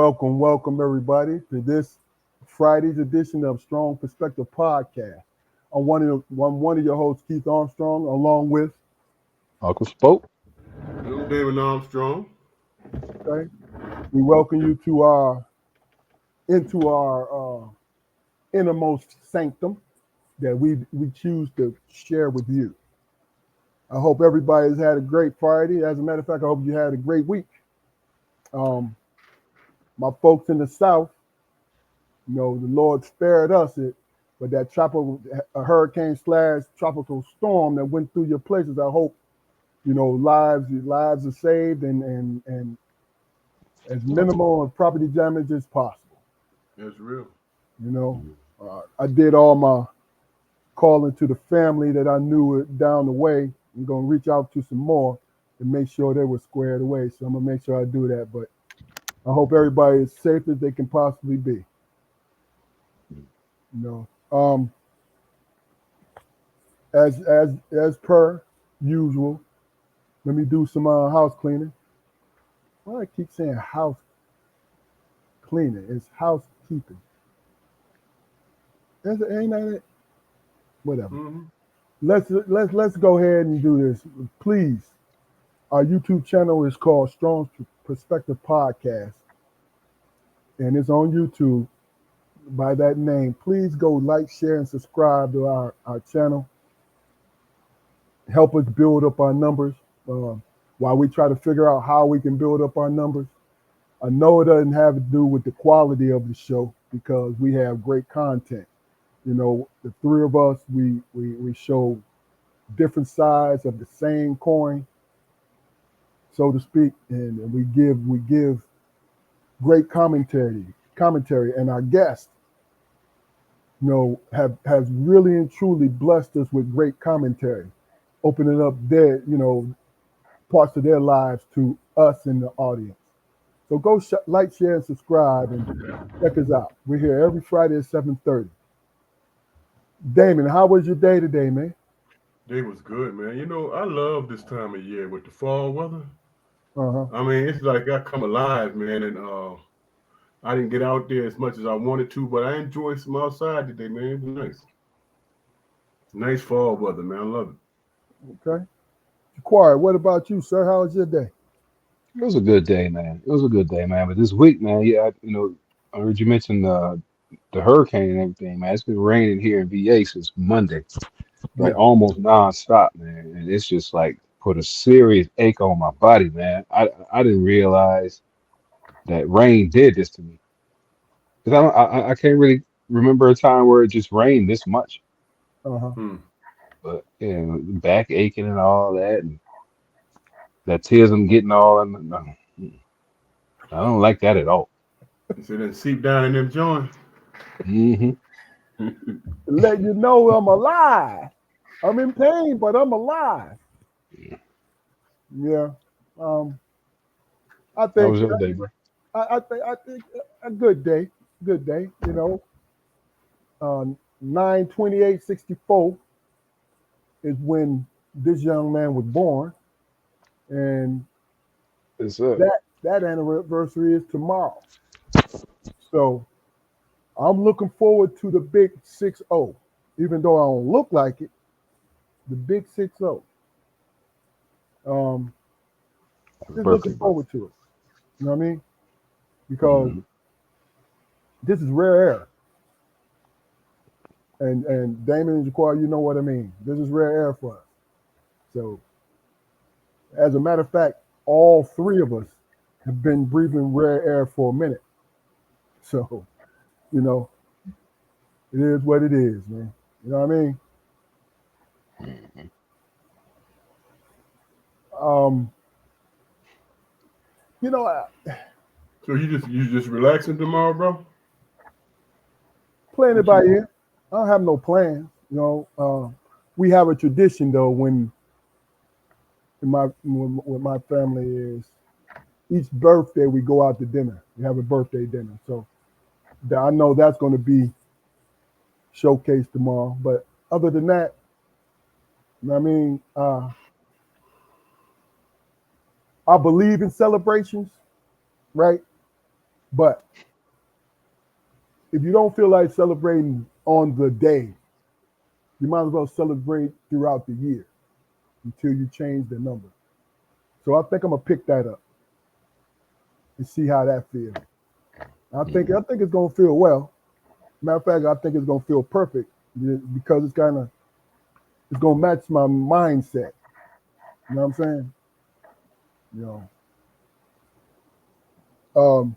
Welcome everybody to this Friday's edition of Strong Perspective Podcast. I'm one of your hosts, Keith Armstrong, along with Uncle Spoke. I'm David Armstrong. okay. We welcome you to our innermost sanctum that we choose to share with you. I hope everybody's had a great Friday. As a matter of fact, I hope you had a great week. My folks in the South, the Lord spared us it, but that a hurricane / tropical storm that went through your places, I hope, lives are saved and as minimal of property damage as possible. That's real. I did all my calling to the family that I knew down the way. I'm going to reach out to some more to make sure they were squared away. So I'm going to make sure I do that. But I hope everybody is safe as they can possibly be. As per usual, let me do some house cleaning. Why do I keep saying house cleaning? It's housekeeping. Ain't that it? Whatever. Mm-hmm. Let's go ahead and do this, please. Our YouTube channel is called Strong Perspective Podcast, and it's on YouTube by that name. Please go like, share, and subscribe to our channel. Help us build up our numbers while we try to figure out how we can build up our numbers. I know it doesn't have to do with the quality of the show because we have great content. The three of us, we show different sides of the same coin, so to speak, and we give great commentary, and our guests, has really and truly blessed us with great commentary, opening up their, parts of their lives to us in the audience. So go like, share, and subscribe, and check us out. We're here every Friday at 7:30. Damon, how was your day today, man? Day was good, man. I love this time of year with the fall weather. Uh-huh. I mean, it's like I come alive, man, and I didn't get out there as much as I wanted to, but I enjoyed some outside today, man. It was nice. Nice fall weather, man. I love it. Okay. Jaquari, what about you, sir? How was your day? It was a good day, man. It was a good day, man. But this week, man, yeah, I heard you mention the hurricane and everything, man. It's been raining here in VA since Monday, like Yeah. almost nonstop, man. And it's just like put a serious ache on my body, man. I didn't realize that rain did this to me because I can't really remember a time where it just rained this much. Uh-huh. Hmm. But yeah, back aching and all that, and that tears I'm getting all in. No, I don't like that at all. So then seep down in them joints. Hmm. Let you know I'm alive. I'm in pain, but I'm alive. Yeah. Um, I How think was your day, bro? I think a good day. Good day. 9/28/64 is when this young man was born, and It's up. that anniversary is tomorrow. So I'm looking forward to the big 6-0. Even though I don't look like it, the big 6-0. Um, Happy just looking birthday, bro. forward to it. You know what I mean? Because Hmm. this is rare air. And Damon and Jaquar, you know what I mean. This is rare air for us. So, as a matter of fact, all three of us have been breathing rare air for a minute. So, you know, it is what it is, man. You know what I mean? Hmm. Um, you know, So you just relaxing tomorrow, bro? playing it What by you? ear. I don't have no plans. We have a tradition though when with my family is each birthday we go out to dinner. We have a birthday dinner, so I know that's going to be showcased tomorrow. But other than that, I mean, I believe in celebrations, right? But if you don't feel like celebrating on the day, you might as well celebrate throughout the year until you change the number. So I think I'm gonna pick that up and see how that feels. I think it's gonna feel well. Matter of fact, I think it's gonna feel perfect because it's gonna match my mindset. You know what I'm saying? You know.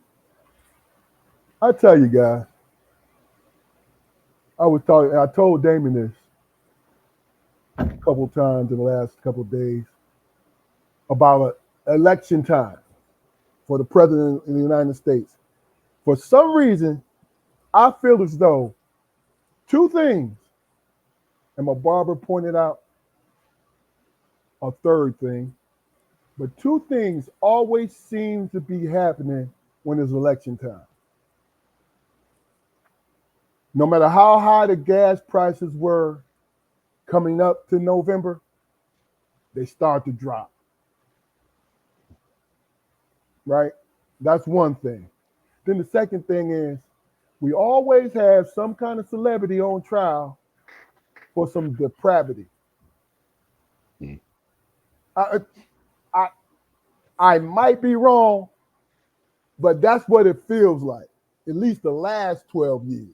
I tell you guys, I told Damon this a couple times in the last couple of days about election time for the president of the United States. For some reason, I feel as though two things, and my barber pointed out a third thing, but two things always seem to be happening when it's election time. No matter how high the gas prices were coming up to November, they start to drop. Right? That's one thing. Then the second thing is we always have some kind of celebrity on trial for some depravity. Mm. I might be wrong, but that's what it feels like, at least the last 12 years.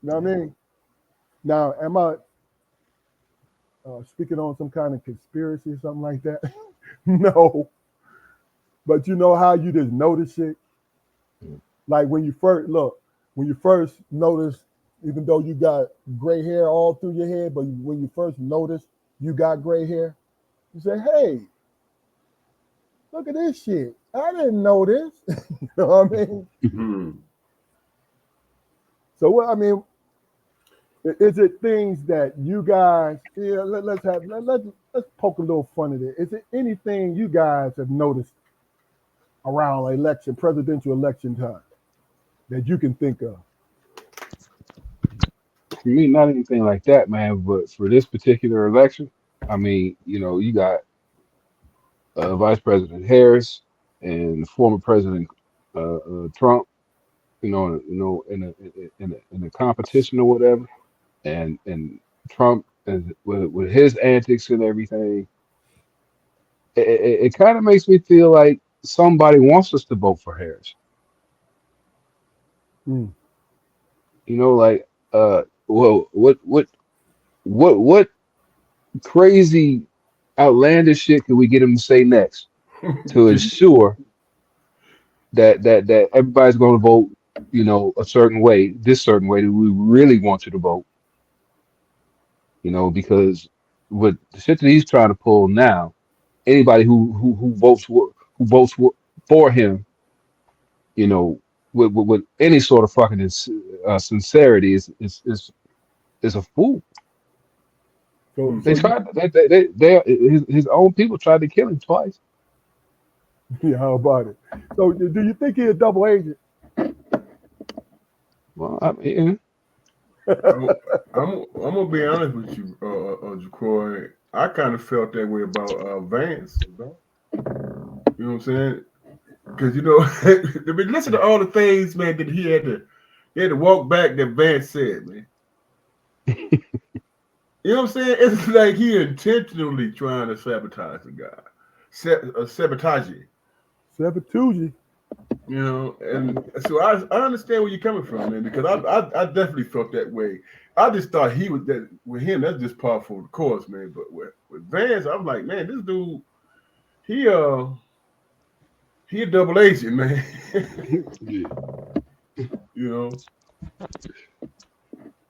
You know what I mean? Now, am I speaking on some kind of conspiracy or something like that? No. But you know how you just notice it? Like when you first notice, even though you got gray hair all through your head, but when you first notice you got gray hair, you say, hey, look at this shit. I didn't know this. You know what I mean? Mm-hmm. So what I mean, is it things that you guys, let's poke a little fun at it. Is it anything you guys have noticed around presidential election time that you can think of? For me, not anything like that, man. But for this particular election, I mean, you got Vice President Harris and former President Trump, in a competition or whatever, and Trump and with his antics and everything, it kind of makes me feel like somebody wants us to vote for Harris. Hmm. Like, well, what crazy, outlandish shit can we get him to say next to ensure that everybody's going to vote, a certain way, this certain way that we really want you to vote, because with the shit that he's trying to pull now, anybody who votes for him, with any sort of fucking sincerity is a fool. So They tried. His own people tried to kill him twice. yeah, how about it? So do you think he's a double agent? Well, I mean, I'm gonna be honest with you, Jacoy. I kind of felt that way about Vance. You know what I'm saying? Because I mean, listen to all the things, man, that he had to walk back that Vance said, man. You know what I'm saying? It's like he intentionally trying to sabotage the guy, sabotage it. Sabatucci. And so I understand where you're coming from, man, because I definitely felt that way. I just thought he was that with him. That's just par for the course, man. But with Vance, I'm like, man, this dude, he a double agent, man.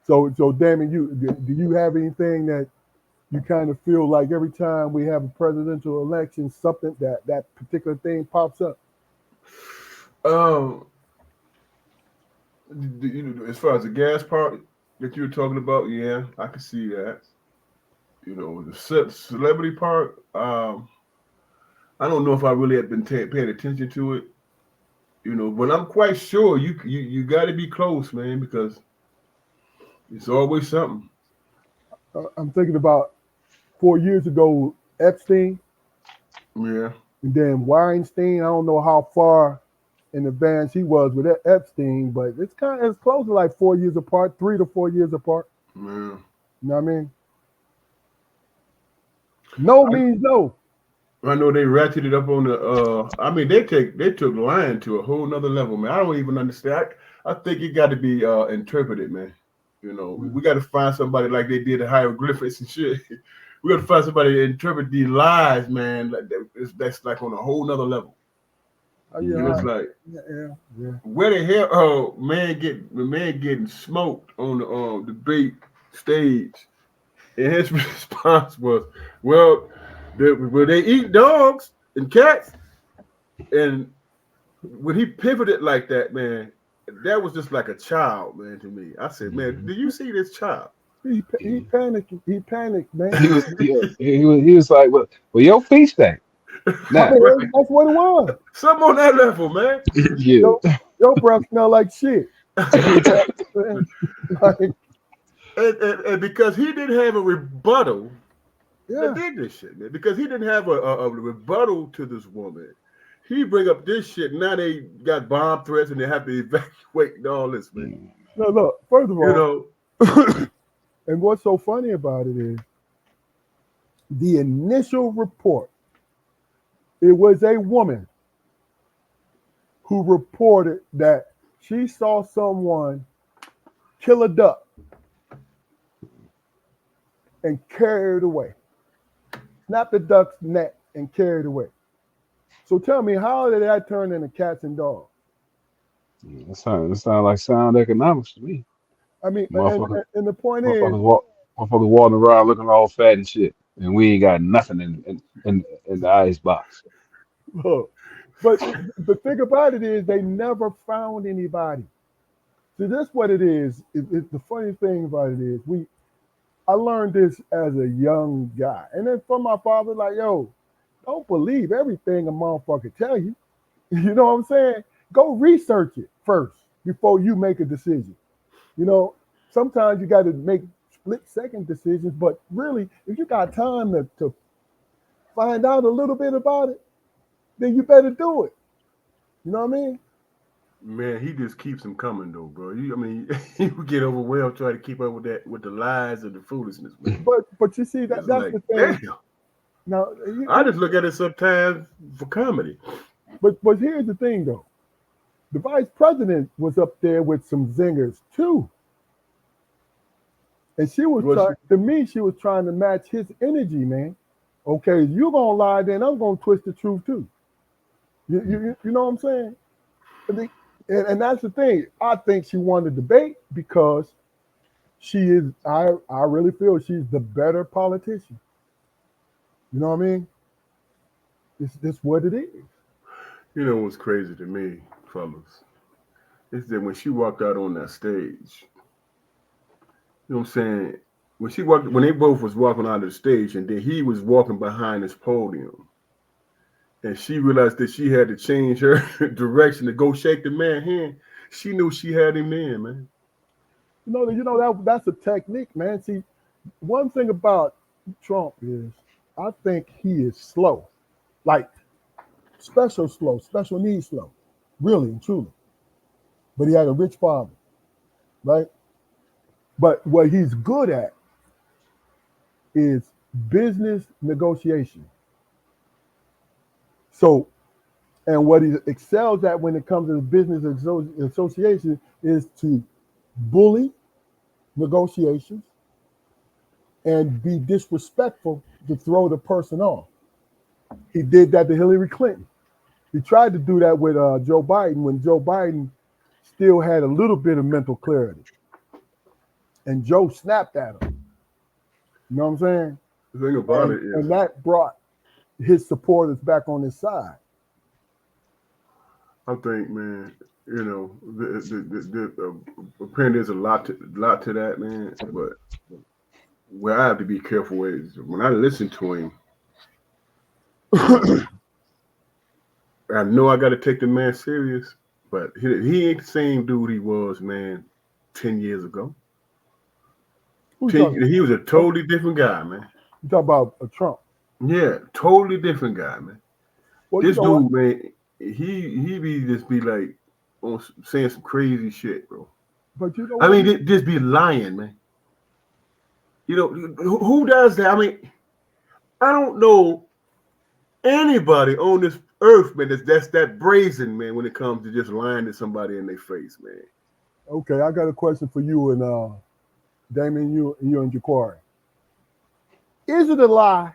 So Damon, do you have anything that you kind of feel like every time we have a presidential election, something that particular thing pops up? As far as the gas part that you were talking about, yeah, I can see that. The celebrity part, I don't know if I really have been paying attention to it. But I'm quite sure you got to be close, man, because it's always something. I'm thinking about 4 years ago, Epstein. Yeah. And then Weinstein, I don't know how far in advance he was with Epstein, but it's close to like 4 years apart, 3 to 4 years apart. Man. You know what I mean? No means no. I know they ratcheted up on the. I mean, they took lying to a whole nother level, man. I don't even understand. I think it got to be interpreted, man. You know, we got to find somebody like they did the hieroglyphics and shit. We got to find somebody to interpret these lies, man. That's like on a whole nother level. Yeah, And it's like, yeah. where the hell, man getting smoked on the debate stage, and his response was, "Well, will they eat dogs and cats?" And when he pivoted like that, man, that was just like a child, man, to me. I said, man, do you see this child? He panicked. He panicked, man. He was like, well, your feet stink. Nah. That's what it was. Something on that level, man. Yeah. Your breath smell like shit. And because he didn't have a rebuttal, Yeah. they did this shit, man. Because he didn't have a rebuttal to this woman. He bring up this shit. Now they got bomb threats and they have to evacuate and all this, man. No, look. First of all, You know, and what's so funny about it is the initial report. It was a woman who reported that she saw someone kill a duck and carry it away. Snap the duck's neck and carry it away. So tell me, how did that turn into cats and dogs? That sounds like sound economics to me. I mean, and the point is, motherfuckers walking around looking all fat and shit, and we ain't got nothing in the ice box. look, but the thing about it is they never found anybody. See, that's what it is. The funny thing about it is I learned this as a young guy. And then from my father, like, yo, don't believe everything a motherfucker tell you. You know what I'm saying? Go research it first before you make a decision. You know, sometimes you got to make split-second decisions, but really, if you got time to find out a little bit about it, then you better do it. You know what I mean? man, he just keeps them coming though, bro. I mean, he would get overwhelmed trying to keep up with that, with the lies and the foolishness, man. But you see, that's like, the thing. damn. Now, I just look at it sometimes for comedy. But here's the thing, though. The vice president was up there with some zingers too, and she was trying to match his energy, man. Okay, you gonna lie, then I'm gonna twist the truth too. You know what I'm saying? And that's the thing. I think she won the debate because she is. I really feel she's the better politician. You know what I mean? It's what it is. You know what's crazy to me, fellas, is that when she walked out on that stage, you know what I'm saying? When they both was walking out of the stage, and then he was walking behind this podium, and she realized that she had to change her direction to go shake the man's hand, she knew she had him in, man. You know that's a technique, man. See, one thing about Trump is I think he is slow, like special needs slow, really and truly. But he had a rich father, right? But what he's good at is business negotiation. So, and what he excels at when it comes to business association is to bully negotiations and be disrespectful to throw the person off. He did that to Hillary Clinton. He tried to do that with Joe Biden when Joe Biden still had a little bit of mental clarity. And Joe snapped at him. You know what I'm saying? The thing about it is, and that brought his supporters back on his side. I think, man, you know, apparently there's a lot to that, man. But where I have to be careful is when I listen to him, I know I got to take the man serious, but he ain't the same dude he was, man, 10 years ago. He was a totally different guy, man. You talk about Trump? Yeah, totally different guy, man. Well, This you know what? dude, man, he be just be like saying some crazy shit, bro. But you know I what? mean, just be lying, man. You know who does that? I mean, I don't know anybody on this earth, man. That's that brazen, man. When it comes to just lying to somebody in their face, man. Okay, I got a question for you and Damien, you and Jaquari. Is it a lie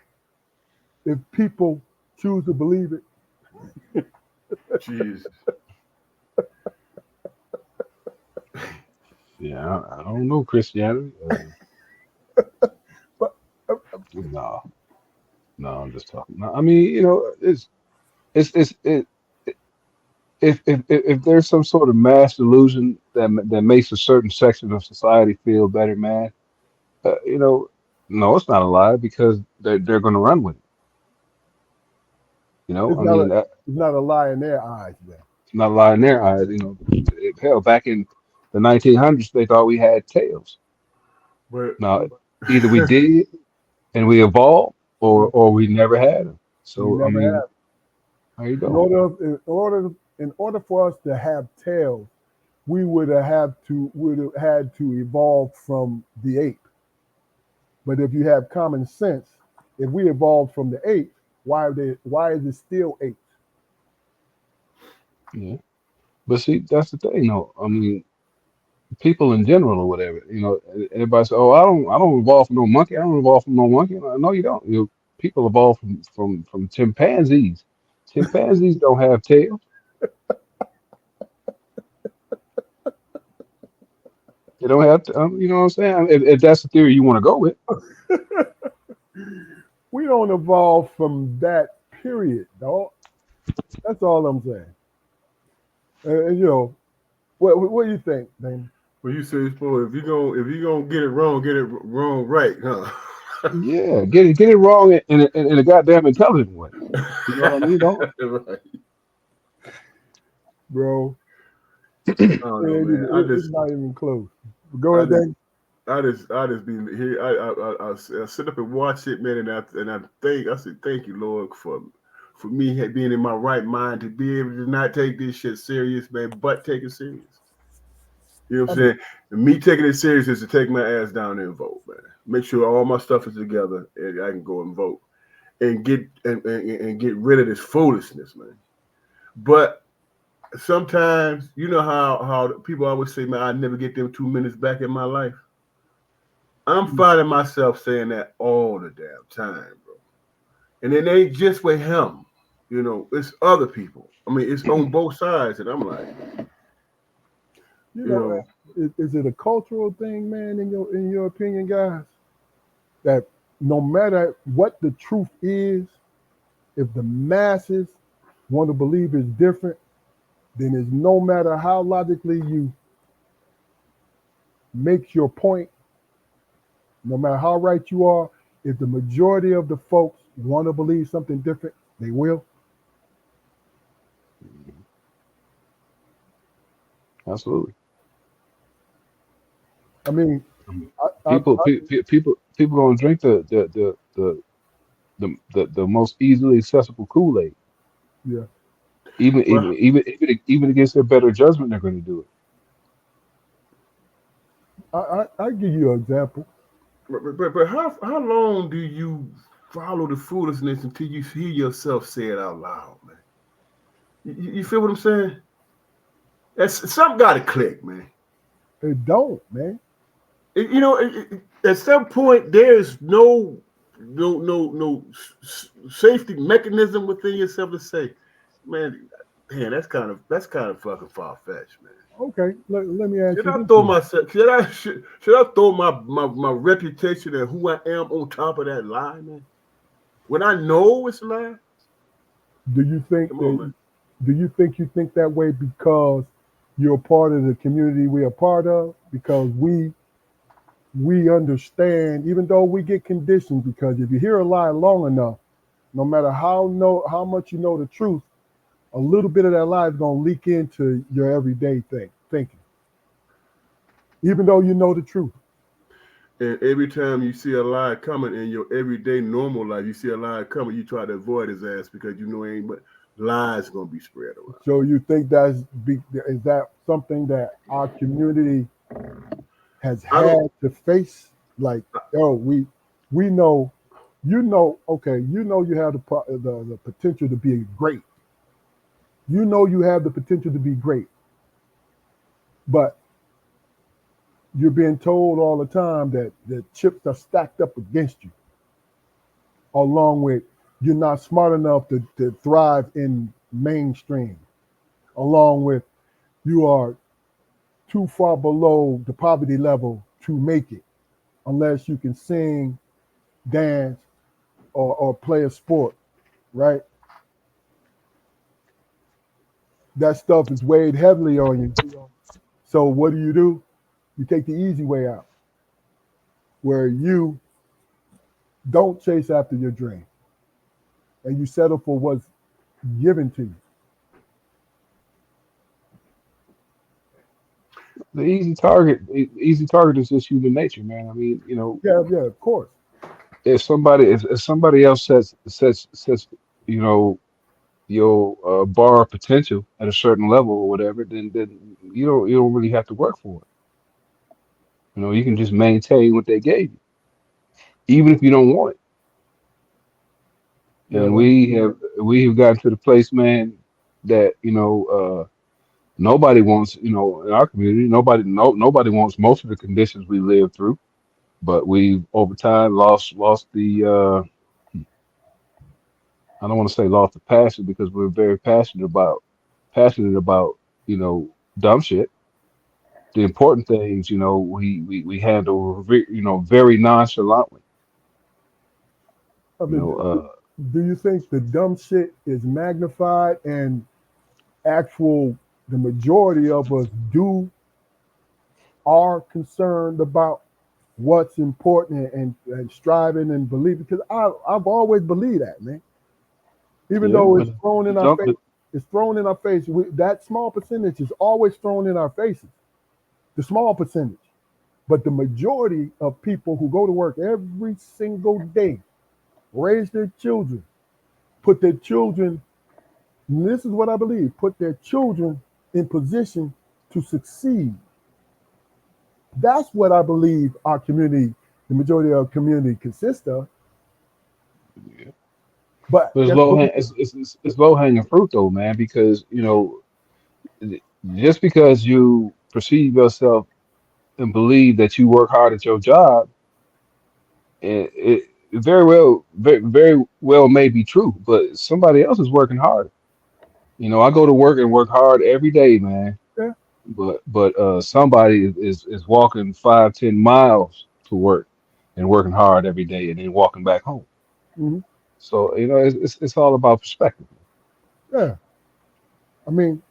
if people choose to believe it? Jesus. Yeah, I don't know Christianity. But No, no, I'm just talking. No, I mean, you know, it's if there's some sort of mass delusion that makes a certain section of society feel better, man, you know, no, it's not a lie because they're going to run with it. You know, it's I not a mean, it's not a lie in their eyes, then. it's not a lie in their eyes. You know, hell, back in the 1900s, they thought we had tails. But Now, either we did and we evolved, Yeah, or we never had them. we So, I never mean, have. how you In doing? order for us to have tails, we would have had to evolve from the ape. But if you have common sense, if we evolved from the ape, why is it still ape? Yeah, but see, that's the thing, though. I mean, people in general or whatever. You know, everybody says, "Oh, I don't evolve from no monkey. I don't evolve from no monkey." No, you don't. You know, people evolve from chimpanzees. Chimpanzees don't have tails. They don't have to. You know what I'm saying? If that's the theory you want to go with, We don't evolve from that period, dog. That's all I'm saying. And what do you think, Damon? well, you say, if you gonna get it wrong right, huh? yeah, get it wrong in a goddamn intelligent way. You know what I mean? Don't. Right. Bro, I don't know, man. it's not even close. Go I ahead, just, Damon. I just be here. I sit up and watch it, man, and I think I said, thank you, Lord, for me being in my right mind to be able to not take this shit serious, man, but take it serious. You know what I'm I mean, saying? And me taking it serious is to take my ass down there and vote, man. Make sure all my stuff is together and I can go and vote and get rid of this foolishness, man. But sometimes, you know how people always say, man, I never get them 2 minutes back in my life. I'm finding myself saying that all the damn time, bro. And it ain't just with him. You know, it's other people. I mean, it's on both sides. And I'm like, you you know, know, is it a cultural thing, man? In your opinion, guys, that no matter what the truth is, if the masses want to believe it's different, then it's no matter how logically you make your point, no matter how right you are, if the majority of the folks want to believe something different, they will. Absolutely. I mean, I mean, I, I, I people gonna drink the most easily accessible Kool-Aid. yeah, well, Even against their better judgment, they're going to do it. I give you an example. but how long do you follow the foolishness until you hear yourself say it out loud, man? You feel what I'm saying? That's something got to click, man. It don't, man. At some point, there's no safety mechanism within yourself to say, man, that's kind of fucking far fetched, man. Okay, let me ask Should you I this throw then. myself? Should I throw my reputation and who I am on top of that lie, man? When I know it's a lie, Do you think come on, that man. you think that way because you're a part of the community we are part of? Because we understand, even though we get conditioned, because if you hear a lie long enough, no matter how much you know the truth, a little bit of that lie is gonna leak into your everyday thinking, even though you know the truth. And every time you see a lie coming in your everyday normal life, you see a lie coming, you try to avoid his ass because you know ain't lies gonna be spread around. So you think is that something that our community has I don't. had to face? Like, oh, we know, okay, you have the potential to be great. You know you have the potential to be great, but you're being told all the time that the chips are stacked up against you, along with you're not smart enough to thrive in mainstream, along with you are too far below the poverty level to make it unless you can sing, dance, or play a sport, right? That stuff is weighed heavily on you. So what do? You take the easy way out, where you don't chase after your dream and you settle for what's given to you. The easy target is just human nature, man. I mean, you know, Yeah, of course. if somebody else sets you know your bar of potential at a certain level or whatever, then you don't really have to work for it. You know, you can just maintain what they gave you, even if you don't want it. Yeah, And well, we have gotten to the place, man, that nobody wants, in our community, nobody wants most of the conditions we live through. But we over time lost the I don't want to say lost the passion because we're very passionate about dumb shit. The important things, we handle very nonchalantly. I You mean, know, do you think the dumb shit is magnified and actual the majority of us are concerned about what's important and striving and believing? Because I've always believed that, man. Even yeah, though but it's thrown in the our dumb, face, it's thrown in our face. That small percentage is always thrown in our faces. The small percentage. But the majority of people who go to work every single day, raise their children, put their children, and this is what I believe, put their children in position to succeed. That's what I believe our community, the majority of our community consists of. yeah. But But guess what? it's low hanging fruit though, man, because just because you perceive yourself and believe that you work hard at your job, it very well may be true, but somebody else is working hard. I go to work and work hard every day, man. Yeah. But somebody is walking 5-10 miles to work and working hard every day and then walking back home. Hmm. So it's all about perspective. Yeah. I mean,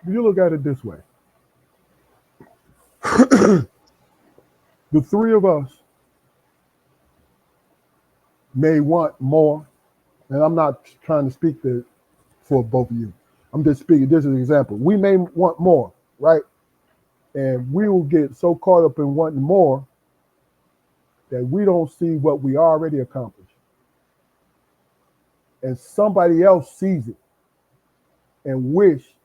you look at it this way. The three of us may want more, and I'm not trying to speak for both of you. I'm just speaking, this is an example. We may want more, right? And we will get so caught up in wanting more that we don't see what we already accomplished. And somebody else sees it and wish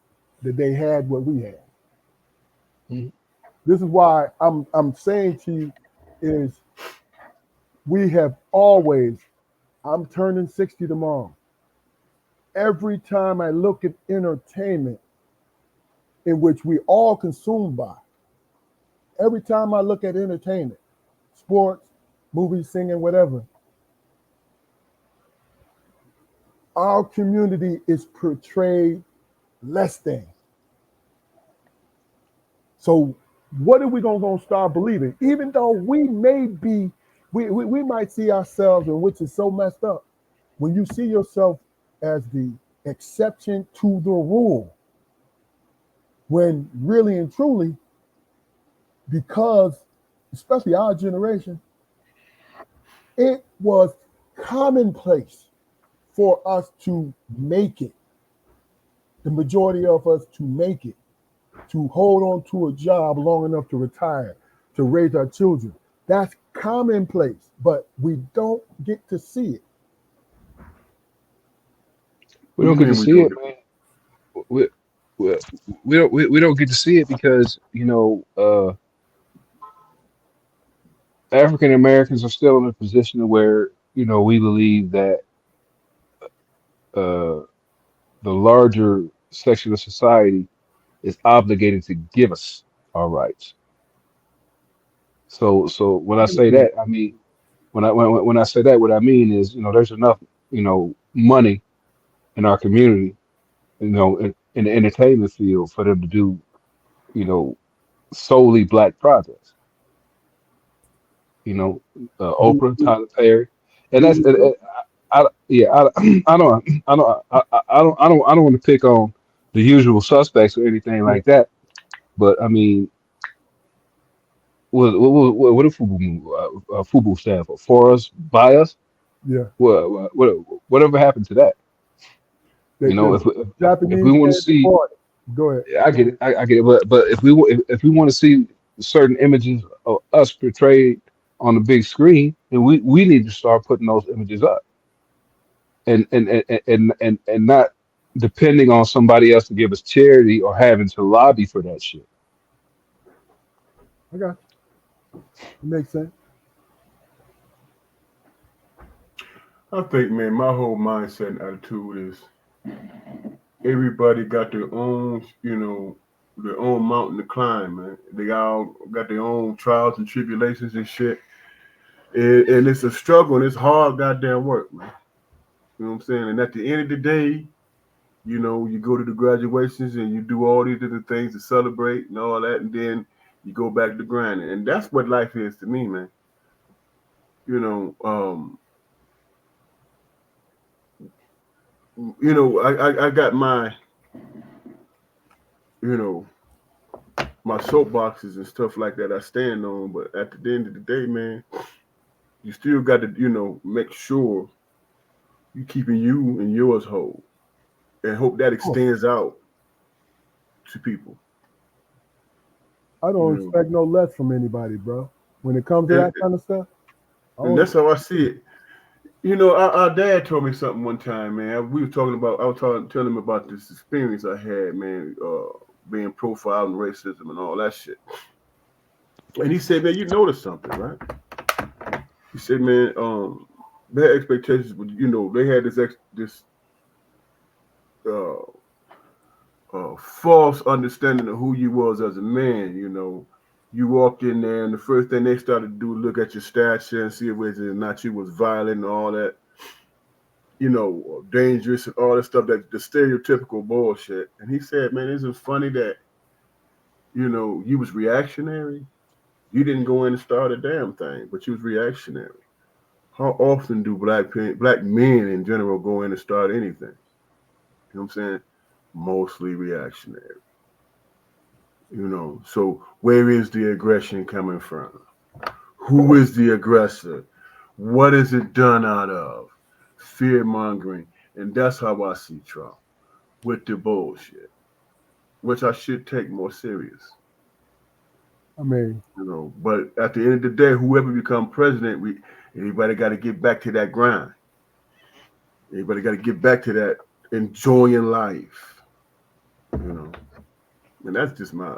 that they had what we had. Mhm. This is why I'm saying to you is we have always, I'm turning 60 tomorrow. Every time I look at entertainment in which we all consumed by, every time I look at entertainment, sports, movies, singing, whatever, our community is portrayed less than. So what are we going to start believing? Even though we may be, we might see ourselves, and which is so messed up, when you see yourself as the exception to the rule, when really and truly, because especially our generation, it was commonplace for us to make it, the majority of us to make it, to hold on to a job long enough to retire, to raise our children. That's commonplace, but we don't get to see it. We What do don't you get to mean we see don't it, man. We, we, we don't get to see it because African Americans are still in a position where we believe that uh, the larger section of society is obligated to give us our rights. So when I say that, I mean when I say that, what I mean is there's enough money in our community, in the entertainment field for them to do you know solely black projects. You know, Do, Oprah, Tyler Perry, and do that's you think? yeah, I don't want to pick on the usual suspects or anything Yeah, like that, but I mean, what do FUBU stand for? For us, by us? yeah. Whatever happened to that? The If we Japanese want to came to see, party. Go ahead. I get it, I get it, but if we want to see certain images of us portrayed on the big screen, then we need to start putting those images up and not depending on somebody else to give us charity or having to lobby for that shit. I got you. It makes sense. I think, man, my whole mindset and attitude is everybody got their own, their own mountain to climb, man. They all got their own trials and tribulations and shit. And it's a struggle and it's hard goddamn work, man. You know what I'm saying? And at the end of the day, you go to the graduations and you do all these different things to celebrate and all that, and then you go back to grinding. And that's what life is to me, man. You know, um, I got my, you know, my soapboxes and stuff like that I stand on, but at the end of the day, man, you still got to, make sure you keeping you and yours whole and hope that Oh, extends out to people. I You don't know, expect no less from anybody, bro. When it comes to and, that kind of stuff, I and don't that's expect. how I see it. Our dad told me something one time, man. We were talking about, I was telling him about this experience I had, man, being profiled and racism and all that shit. And he said, man, you noticed something, right? He said, man, their expectations, they had this uh, false understanding of who you was as a man. You walked in there, and the first thing they started to do was look at your stature and see whether or not you was violent and all that, dangerous and all that stuff, that the stereotypical bullshit. And he said, man, isn't it funny that, you was reactionary? You didn't go in and start a damn thing, but you was reactionary. How often do black men in general go in and start anything? You know what I'm saying? Mostly reactionary. So where is the aggression coming from? Who is the aggressor? What is it done out of? Fear mongering. And that's how I see Trump, with the bullshit, which I should take more serious. I mean, But at the end of the day, whoever become president, everybody got to get back to that grind. Everybody got to get back to that enjoying life. You know, and that's just my.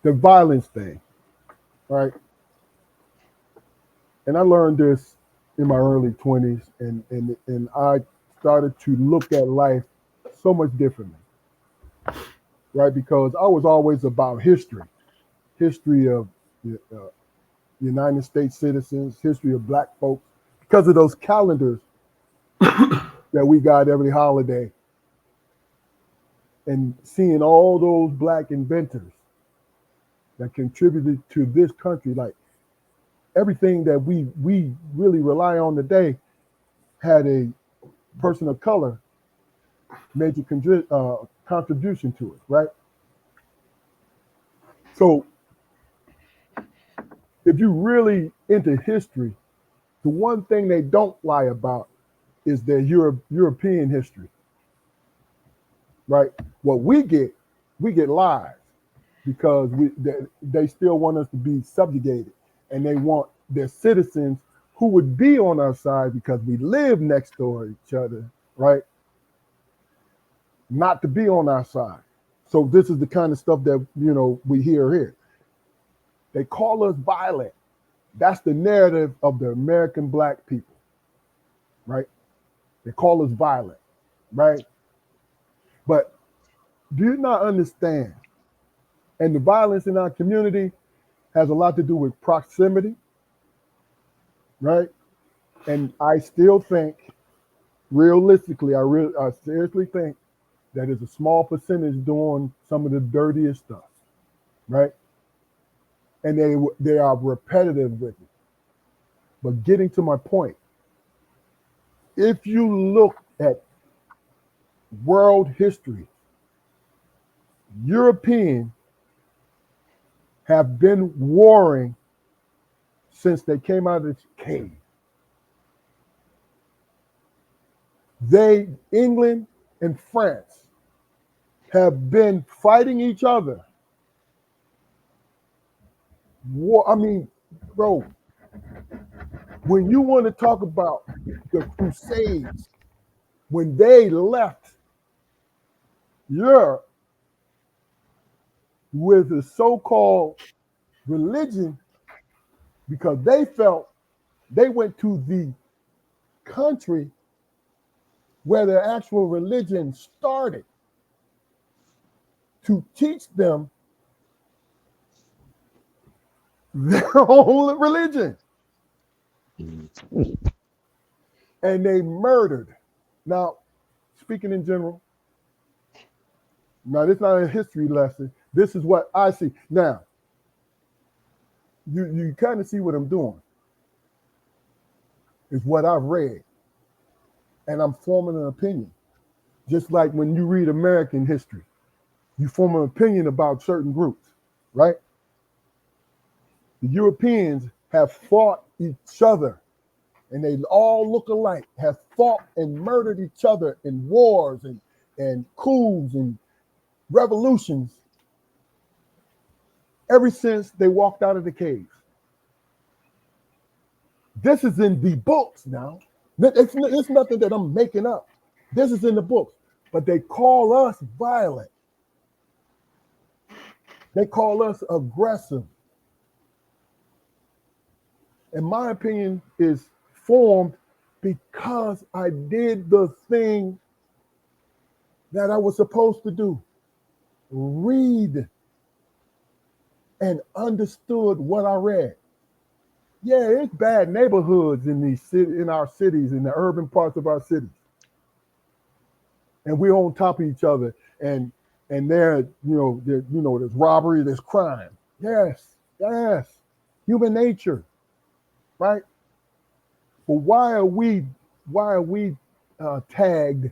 the violence thing, right? And I learned this in my early 20s, and I started to look at life so much differently, right? Because I was always about history of the United States citizens, history of black folks, because of those calendars that we got every holiday, and seeing all those black inventors that contributed to this country, like everything that we really rely on today had a person of color major contribution to it, right? So if you really into history, the one thing they don't lie about is their European history, right? What we get lies because they still want us to be subjugated, and they want their citizens who would be on our side because we live next door to each other, right? Not to be on our side. So this is the kind of stuff that, we hear here. They call us violent. That's the narrative of the American black people, right? They call us violent, right? But do you not understand? And the violence in our community has a lot to do with proximity, right? And I still think, realistically, I seriously think that is a small percentage doing some of the dirtiest stuff, right? And they are repetitive with it. But getting to my point, if you look at world history, Europeans have been warring since they came out of the cave. England and France have been fighting each other. War, I mean, bro, when you want to talk about the Crusades, when they left Europe with the so-called religion, because they felt they went to the country where the actual religion started to teach them their own religion. And they murdered. Now, speaking in general, now this is not a history lesson. This is what I see. Now, you kind of see what I'm doing. It's what I've read. And I'm forming an opinion. Just like when you read American history, you form an opinion about certain groups, right? The Europeans have fought each other, and they all look alike, have fought and murdered each other in wars and coups and revolutions ever since they walked out of the caves. This is in the books now. It's nothing that I'm making up. This is in the books. But they call us violent. They call us aggressive. And my opinion is formed because I did the thing that I was supposed to do. Read and understood what I read. Yeah, it's bad neighborhoods in our cities, in the urban parts of our cities. And we're on top of each other. And there's robbery, there's crime. Yes. Human nature. Right? But why are we tagged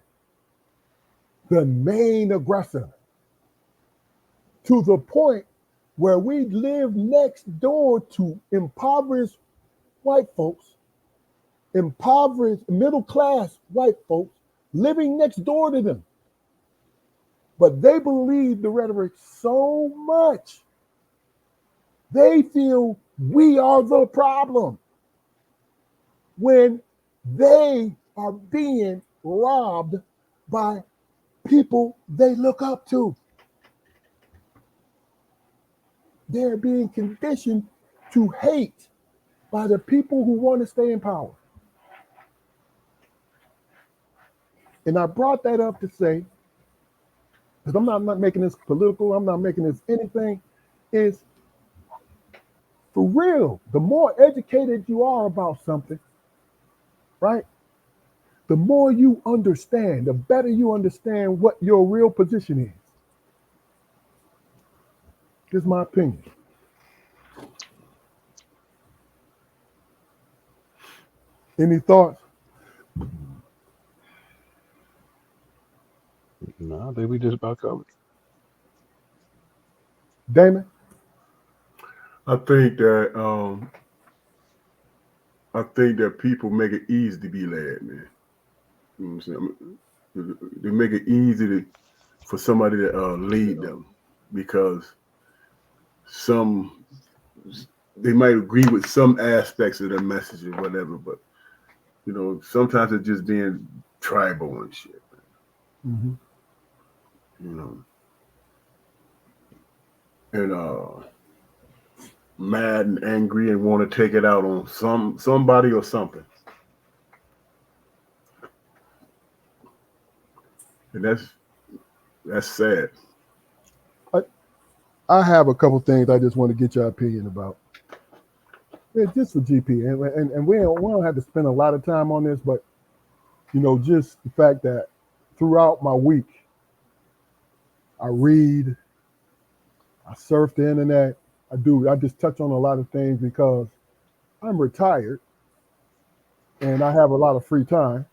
the main aggressor to the point where we live next door to impoverished white folks, impoverished middle-class white folks living next door to them? But they believe the rhetoric so much, they feel we are the problem when they are being robbed by people they look up to. They're being conditioned to hate by the people who want to stay in power. And I brought that up to say, because I'm not making this political, I'm not making this anything, is for real, the more educated you are about something, right? The more you understand, the better you understand what your real position is. This is my opinion. Any thoughts? No, I think we just about covered. Damon? I think that people make it easy to be led, man. You know what I'm saying? They make it easy for somebody to lead them because some they might agree with some aspects of their message or whatever, but sometimes it's just being tribal and shit. Mm-hmm. And mad and angry and want to take it out on somebody or something. And that's sad. I have a couple things I just want to get your opinion about. It's just for GP, and we don't have to spend a lot of time on this, but just the fact that throughout my week, I read, I surf the internet, I just touch on a lot of things because I'm retired and I have a lot of free time,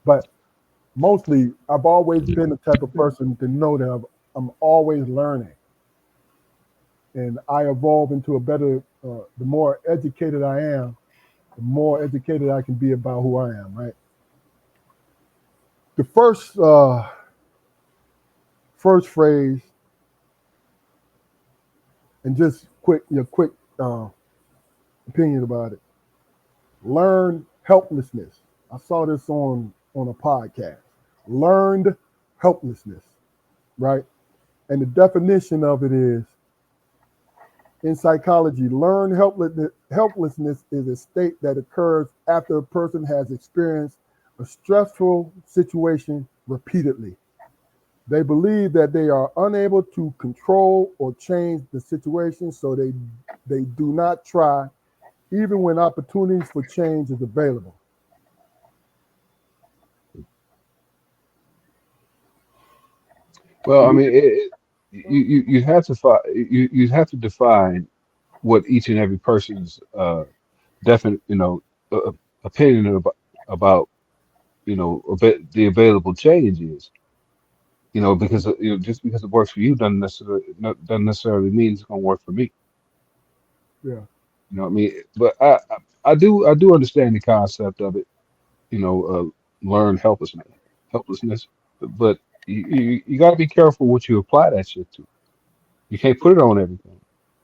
but mostly I've always been the type of person to know that I'm always learning. And I evolve into a better, the more educated I am, the more educated I can be about who I am, right? The first phrase, and just your quick opinion about it. Learn helplessness. I saw this on a podcast. Learned helplessness, right? And the definition of it is, in psychology, learned helplessness is a state that occurs after a person has experienced a stressful situation repeatedly. They believe that they are unable to control or change the situation, so they do not try, even when opportunities for change is available. Well, I mean, you have to you have to define what each and every person's definite opinion about a bit the available change is. Because just because it works for you doesn't necessarily mean it's going to work for me. Yeah. You know what I mean? But I do understand the concept of it. Learn helplessness. But you got to be careful what you apply that shit to. You can't put it on everything.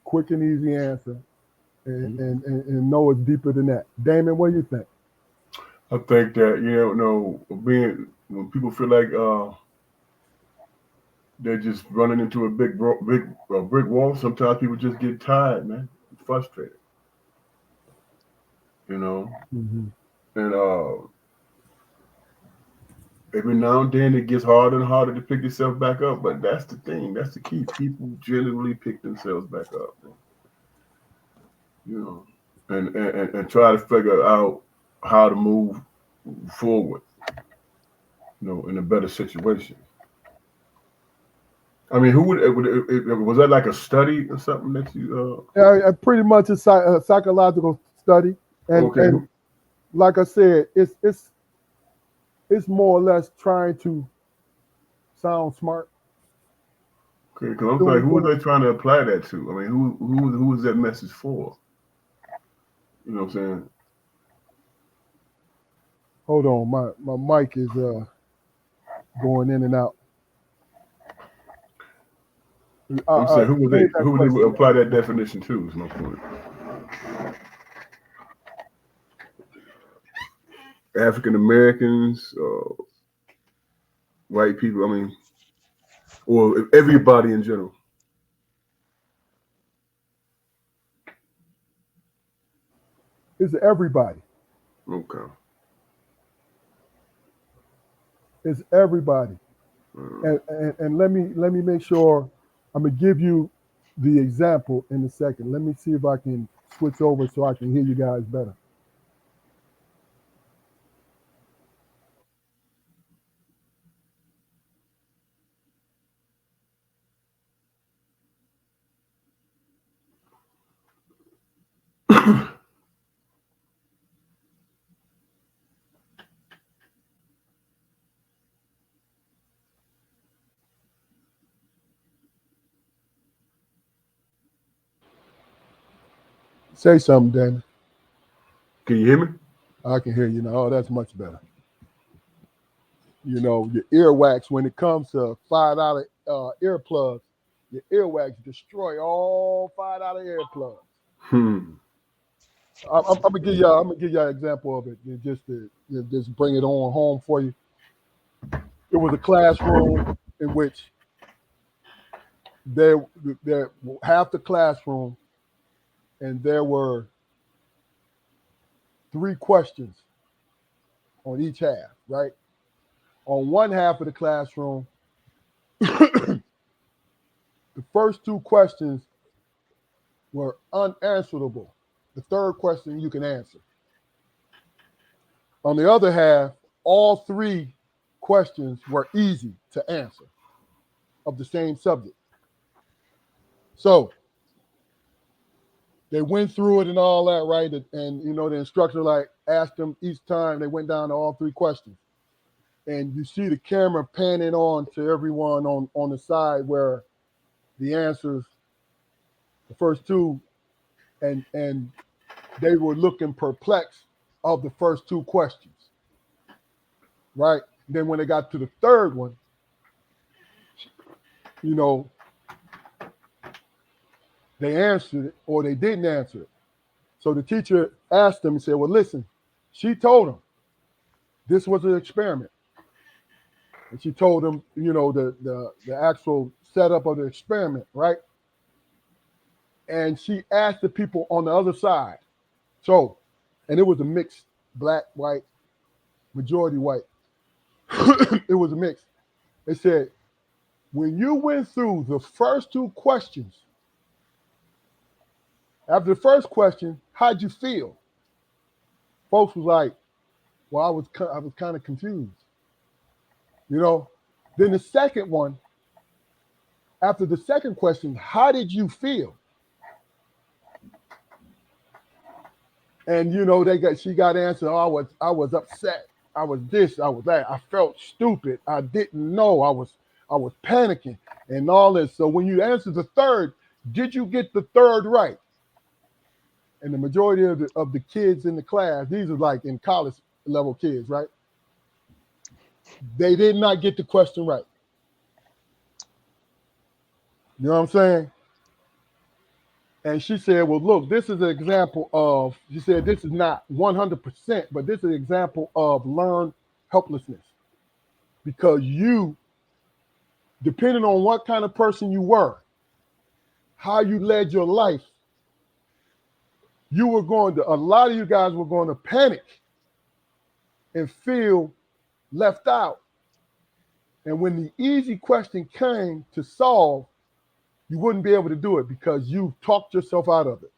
Quick and easy answer, and, Mhm. and know it's deeper than that. Damon, what do you think? I think that being when people feel like they're just running into a brick wall. Sometimes people just get tired, man, frustrated, Mm-hmm. and every now and then it gets harder and harder to pick yourself back up. But that's the thing. That's the key. People generally pick themselves back up, man, you know, and try to figure out how to move forward, in a better situation. I mean, who was that like a study or something that you? Pretty much a psychological study, Okay, and like I said, it's more or less trying to sound smart. okay. Because I'm like, Doing who things. are they trying to apply that to? I mean, who is that message for? You know what I'm saying? Hold on, my mic is going in and out. I'm saying Repeat that who would they question. apply that definition to? Is my point. African Americans, white people. I mean, or everybody in general. It's everybody. Okay. It's everybody. Uh, And let me make sure I'm gonna give you the example in a second. Let me see if I can switch over so I can hear you guys better. Say something, Danny. can you hear me? I can hear you now. Oh, that's much better. Your earwax, when it comes to $5 earplugs, your earwax destroy all $5 earplugs. Hmm. I'm gonna give y'all an example of it, just to just bring it on home for you. It was a classroom in which there half the classroom, and there were 3 questions on each half. Right on one half of the classroom, the first 2 questions were unanswerable. The third question you can answer. On the other half, all 3 questions were easy to answer of the same subject. So they went through it and all that, right? And the instructor like asked them each time they went down to all 3 questions. And you see the camera panning on to everyone on the side where the answers, the first 2, and they were looking perplexed of the first 2 questions. Right? Then when they got to the third one, you know, they answered it or they didn't answer it. So the teacher asked them and said, well, listen, she told them this was an experiment. And she told them, the actual setup of the experiment, right? And she asked the people on the other side. So, and it was a mix, black, white, majority white. It was a mix. They said, when you went through the first 2 questions, after the first question, how'd you feel? Folks was like, well, I was kind of confused. Then the second one, after the second question, how did you feel? And she got answered. Oh, I was upset. I was this. I was that. I felt stupid. I didn't know. I was panicking and all this. So when you answer the third, did you get the third right? And the majority of the kids in the class, these are like in college level kids, right? They did not get the question right. You know what I'm saying? And she said, well, look, this is an example of, she said, this is not 100%, but this is an example of learned helplessness. Because you, depending on what kind of person you were, how you led your life, a lot of you guys were going to panic and feel left out. And when the easy question came to solve, you wouldn't be able to do it because you talked yourself out of it.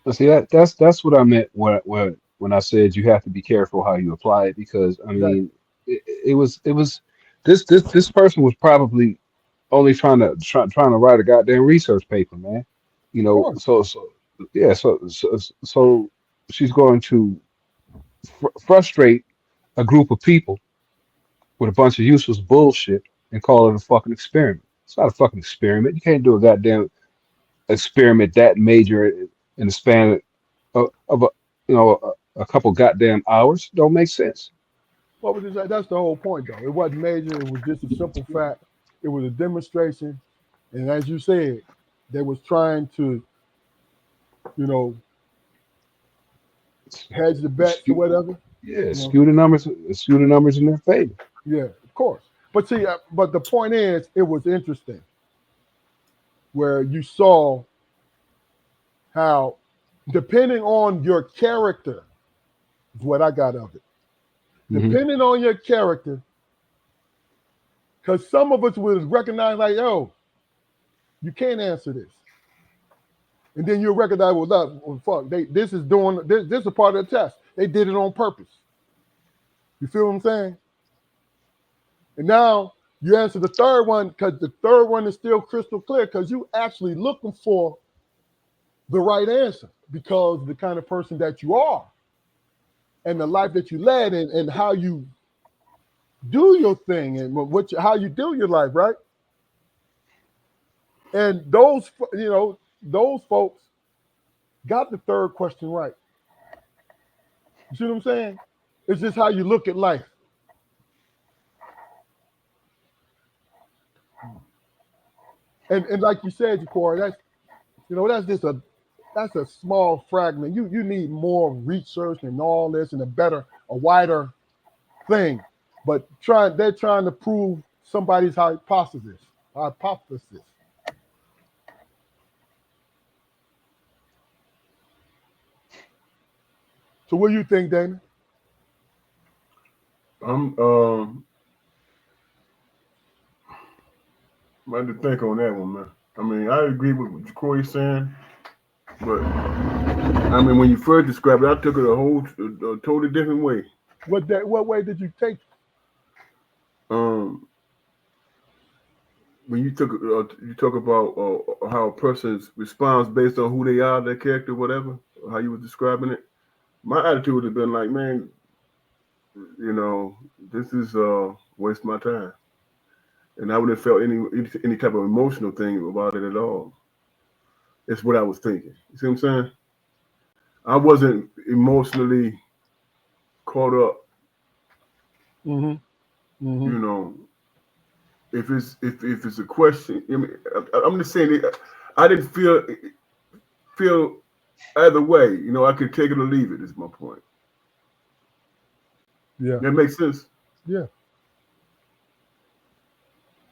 But see that's what I meant when I said you have to be careful how you apply it, because I Right. mean it was this person was probably only trying to write a goddamn research paper, man. Of course. So yeah, so she's going to frustrate a group of people with a bunch of useless bullshit and call it a fucking experiment. It's not a fucking experiment. You can't do a goddamn experiment that major in the span of a couple goddamn hours. Don't make sense. Well, that's the whole point, though. It wasn't major. It was just a simple fact. It was a demonstration. And as you said, they was trying to, you know, hedge the bets or Skew, whatever. yeah, You know, skew the numbers in their favor. yeah, of course. But see, but the point is, it was interesting where you saw how, depending on your character, is what I got of it. Hmm. Depending on your character, because some of us would recognize like, yo, you can't answer this. And then you'll recognize, well, fuck, this is a part of the test. They did it on purpose. You feel what I'm saying? And now you answer the third one because the third one is still crystal clear because you actually looking for the right answer because the kind of person that you are and the life that you led and how you do your thing and how you do your life, right? And those folks got the third question right. You see what I'm saying? It's just how you look at life. And like you said, Corey, that's just a small fragment. You need more research and all this and a wider thing. But they're trying to prove somebody's hypothesis. Hypothesis. So what do you think, Dana? I'm I had to think on that one, man. I mean, I agree with what Corey's saying, but I mean, when you first described it, I took it a totally different way. What way did you take? Um, when you talk about how a person responds based on who they are, their character, whatever, how you were describing it. My attitude would have been like, man, this is waste my time, and I wouldn't have felt any type of emotional thing about it at all. It's what I was thinking. You see what I'm saying? I wasn't emotionally caught up. Mm-hmm. Mm-hmm. You know, if it's a question, I mean, I'm just saying I didn't feel either way. I could take it or leave it. Is my point. Yeah. That makes sense. Yeah.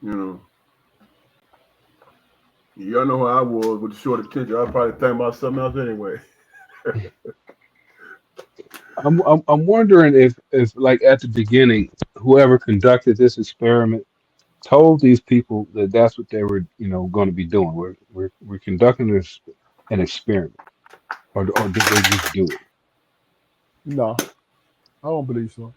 You know, y'all know how I was with the short attention. I probably think about something else anyway. I'm wondering if like at the beginning, whoever conducted this experiment told these people that that's what they were, going to be doing. We're conducting an experiment, or did they just do it? No, I don't believe so.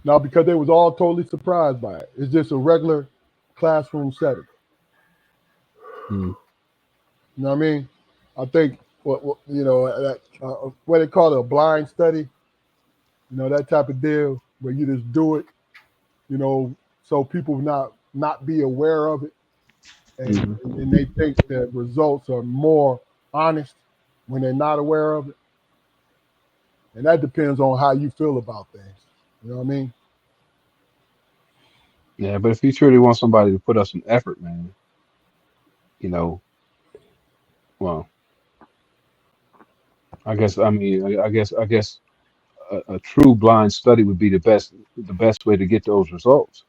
No, because they was all totally surprised by it. It's just a regular classroom setting. Hmm. You know what I mean? I think what they call it, a blind study. That type of deal where you just do it. So people not be aware of it, and Hmm. and they think the results are more honest when they're not aware of it. And that depends on how you feel about things. You know what I mean? Yeah, but if you truly want somebody to put up some effort, man, you know, well, I guess a true blind study would be the best way to get those results.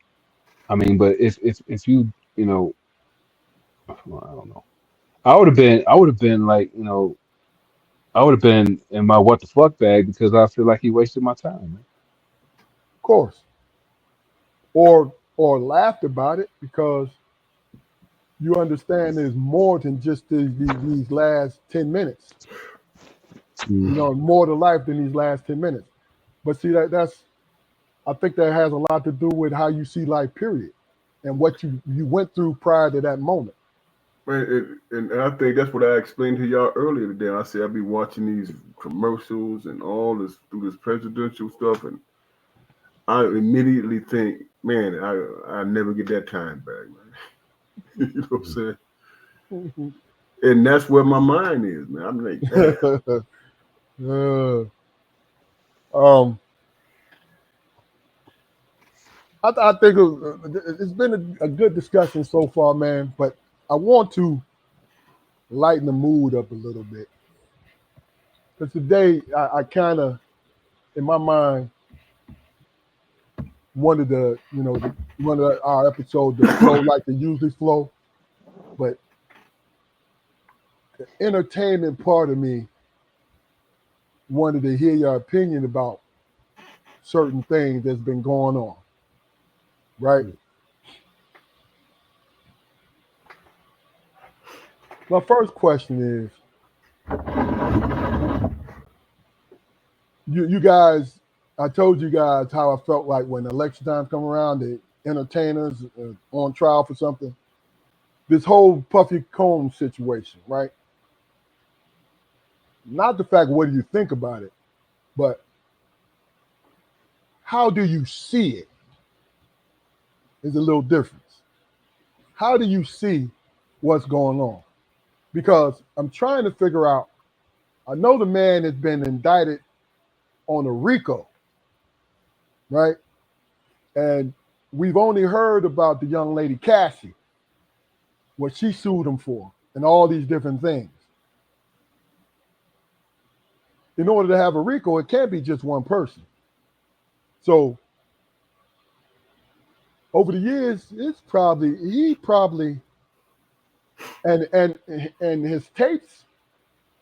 I mean, but if you well, I don't know. I would have been like, I would have been in my what the fuck bag because I feel like he wasted my time, man. Of course. Or laughed about it because you understand there's more than just these last 10 minutes. Mm. More to life than these last 10 minutes. But see, I think that has a lot to do with how you see life, period, and what you went through prior to that moment. And I think that's what I explained to y'all earlier today. I said I'd be watching these commercials and all this through this presidential stuff, and I immediately think, man, I never get that time back, man. You know what I'm saying? And that's where my mind is, man. I'm like, damn. Uh, um, I think it's been a good discussion so far, man. But I want to lighten the mood up a little bit because today I kind of, in my mind, wanted one of our episodes to flow like they usually flow, but the entertainment part of me wanted to hear your opinion about certain things that's been going on, right? My first question is, you guys, I told you guys how I felt like when election time come around, the entertainers on trial for something. This whole Puffy Combs situation, right? Not the fact what do you think about it, but how do you see it is a little difference. How do you see what's going on? Because I'm trying to figure out, I know the man has been indicted on a RICO, right? And we've only heard about the young lady Cassie. what she sued him for, and all these different things. In order to have a RICO, it can't be just one person. So over the years, he probably and his tapes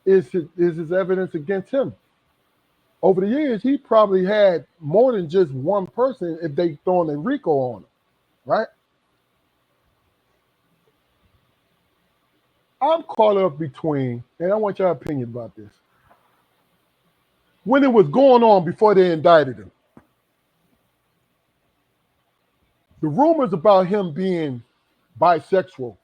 is his evidence against him. Over the years, he probably had more than just one person if they throwing a RICO on him, right? I'm caught up between, and I want your opinion about this. When it was going on before they indicted him, the rumors about him being bisexual,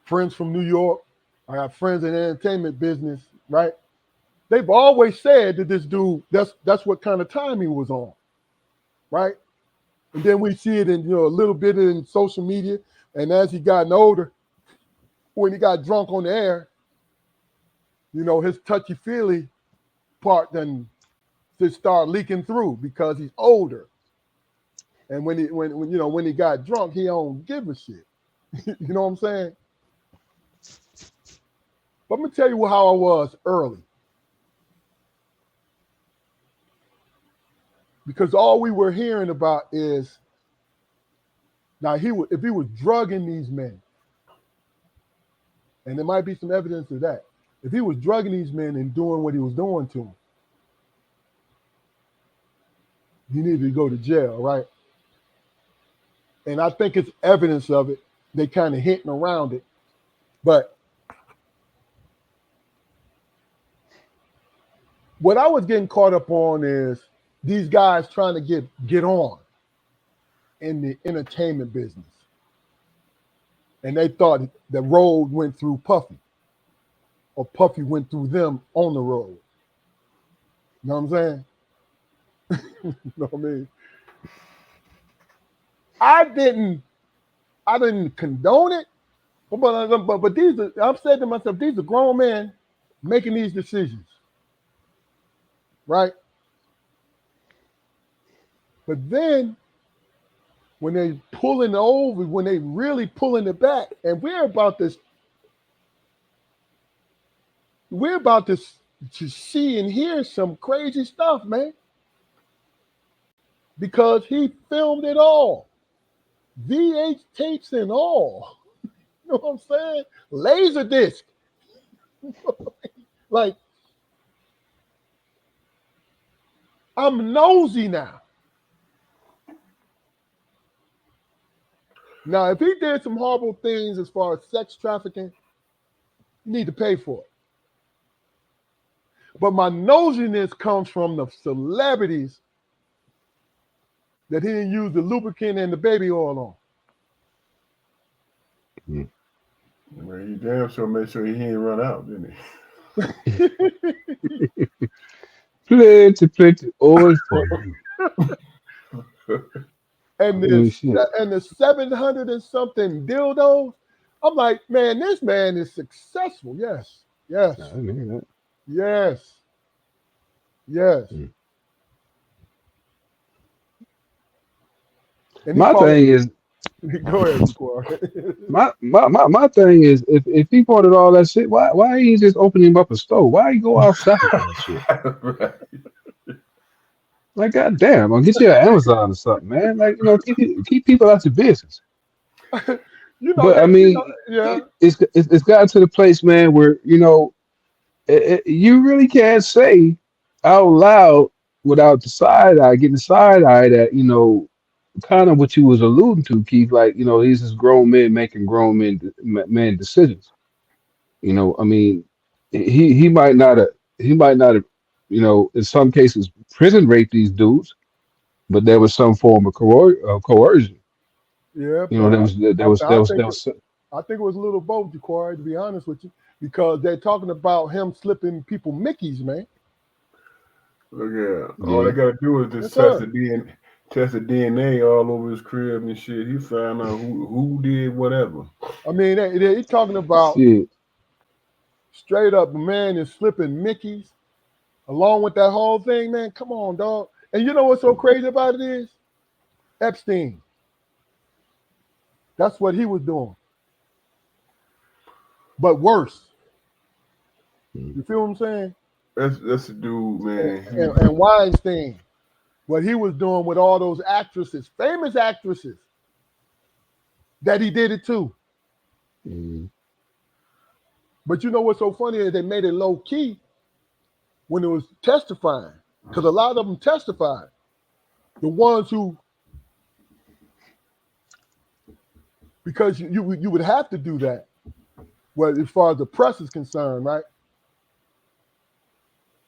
friends from New York, I got friends in the entertainment business, right? They've always said that this dude, that's what kind of time he was on, right? And then we see it in a little bit in social media. And as he gotten older, when he got drunk on the air, his touchy-feely part then just start leaking through because he's older. And when he got drunk, he don't give a shit. You know what I'm saying? But I'm gonna tell you how I was early. Because all we were hearing about is now if he was drugging these men, and there might be some evidence of that. If he was drugging these men and doing what he was doing to them, he needed to go to jail, right? And I think it's evidence of it. They kind of hinting around it. But what I was getting caught up on is these guys trying to get on in the entertainment business. And they thought the road went through Puffy, or Puffy went through them on the road. You know what I'm saying? You know what I mean? I didn't condone it, but these are, I've said to myself, these are grown men making these decisions, right? But then when they pulling over, when they really pulling it back, and we're about to see and hear some crazy stuff, man. Because he filmed it all. VH tapes and all. You know what I'm saying? Laserdisc. Like, I'm nosy now. Now, if he did some horrible things as far as sex trafficking, you need to pay for it. But my nosiness comes from the celebrities that he didn't use the lubricant and the baby oil on. Well, he damn sure made sure he ain't run out, didn't he? Plenty oil for you. And the 700 and something dildos. I'm like, man, this man is successful. Yes. I mean that. Yes. My thing is, go ahead, my thing is, if he ordered all that shit, why he just open him up a store? Why he go outside for that shit? Right. Like, goddamn, I'll get you an Amazon or something, man. Like, keep people out your business. But I mean, it's gotten to the place, man, where you really can't say out loud without getting the side eye that kind of what you was alluding to, Keith. Like, these is grown men making grown men decisions. I mean, he might not have in some cases prison raped these dudes, but there was some form of coercion. Yeah, there was. I think it was a little both, Ja'Cory, to be honest with you, because they're talking about him slipping people Mickeys, man. Look, yeah. All they gotta do is just test the DNA all over his crib and shit. He found out who did whatever. I mean, he's talking about straight up, the man is slipping Mickeys along with that whole thing, man. Come on, dog. And you know what's so crazy about it is? Epstein. That's what he was doing. But worse. You feel what I'm saying? That's the dude, man. And Weinstein, what he was doing with all those actresses, famous actresses, that he did it too. But you know what's so funny is they made it low key when it was testifying, because a lot of them testified. The ones who, because you would have to do that, well, as far as the press is concerned, right?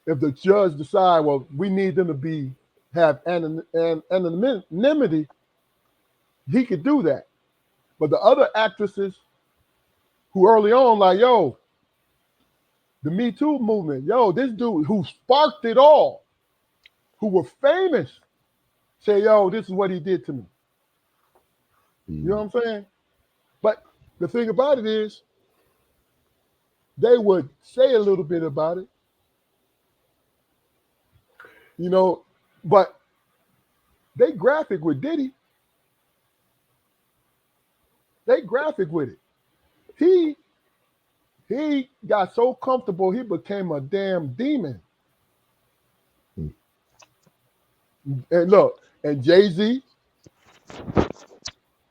If the judge decide, well, we need them to have anonymity, he could do that. But the other actresses who early on, like, yo, the Me Too movement, yo, this dude who sparked it all, who were famous, say, yo, this is what he did to me. You know what I'm saying? But the thing about it is, they would say a little bit about it, you know, but they graphic with Diddy. They graphic with it. He got so comfortable, he became a damn demon. And look, and Jay-Z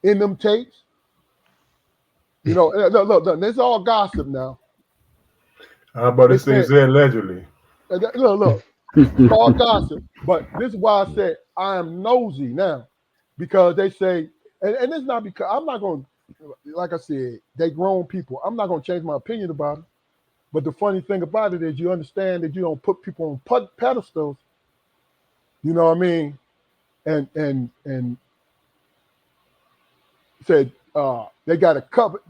in them tapes, you know, look, this is all gossip now. How about this thing said allegedly? Look, it's all gossip. But this is why I said I am nosy now, because they say, and it's not because I'm not going to, like I said, they grown people. I'm not going to change my opinion about it. But the funny thing about it is you understand that you don't put people on pedestals. You know what I mean? And said they got a couple.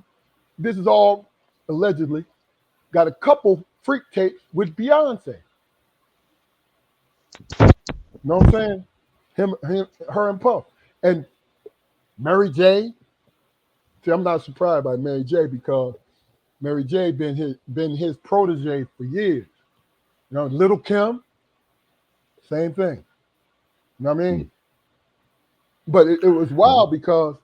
This is all allegedly. Got a couple freak tapes with Beyonce. You know what I'm saying? Him, her, and Puff, and Mary J. See, I'm not surprised by Mary J. because Mary J. been his protege for years. You know, Little Kim, same thing. You know what I mean? But it was wild because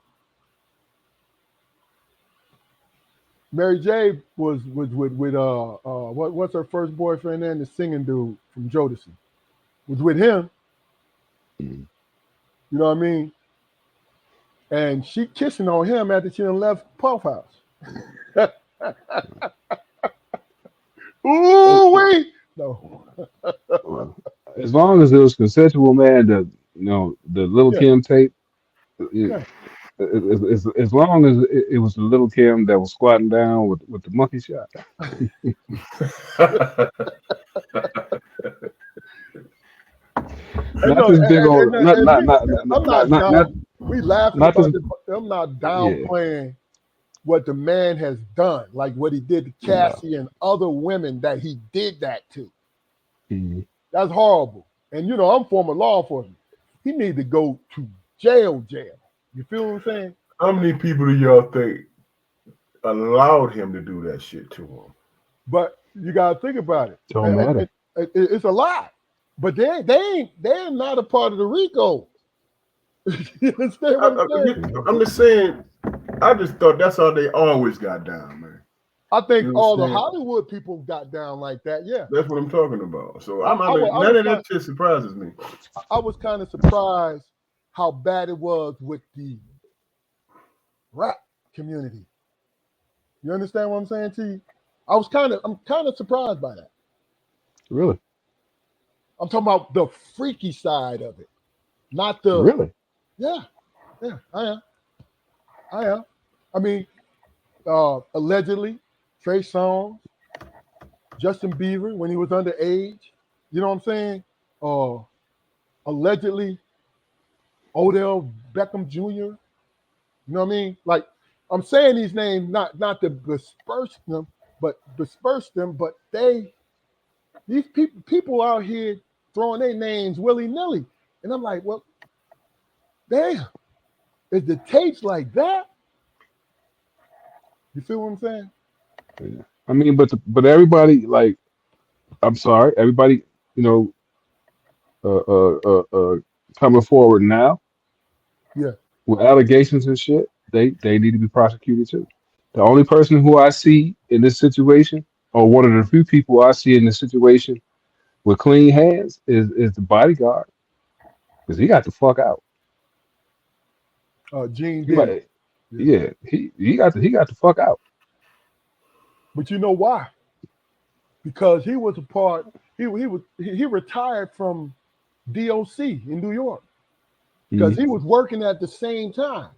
Mary J. was with what's her first boyfriend and the singing dude from Jodeci was with him. You know what I mean? And she kissing on him after she done left Puff House. Ooh wait, no. As long as it was consensual, man. The Little Kim tape. Yeah. As long as it was the Little Kim that was squatting down with the monkey shot. Not this big old. We laughing about this. I'm not downplaying what the man has done, like what he did to Cassie and other women that he did that to. Mm-hmm. That's horrible. And you know, I'm former law enforcement. He need to go to jail. You feel what I'm saying? How many people do y'all think allowed him to do that shit to him? But you gotta think about it. Don't matter. It's a lot. But they're not a part of the RICO. You understand what I'm saying? I'm just saying, I just thought that's how they always got down, man. I think all the Hollywood people got down like that, yeah. That's what I'm talking about. So none of that shit surprises me. I was kind of surprised how bad it was with the rap community. You understand what I'm saying to you? I'm kind of surprised by that. Really? I'm talking about the freaky side of it, not the really. Yeah, I am. I mean, allegedly, Trey Songz, Justin Bieber when he was underage. You know what I'm saying? Allegedly, Odell Beckham Jr. You know what I mean? Like, I'm saying these names not to disperse them, but these people out here throwing their names willy-nilly. And I'm like, well, damn, is the tapes like that? You feel what I'm saying? Yeah. I mean, but everybody, like, I'm sorry, everybody, you know, coming forward now, yeah, with allegations and shit. they need to be prosecuted too. The only person who I see in this situation, or one of the few people I see in this situation with clean hands, is the bodyguard because he got the fuck out. Gene He did. might, Yeah. yeah, he got the fuck out. But you know why? Because he was a part. He retired from DOC in New York because Mhm. he was working at the same time.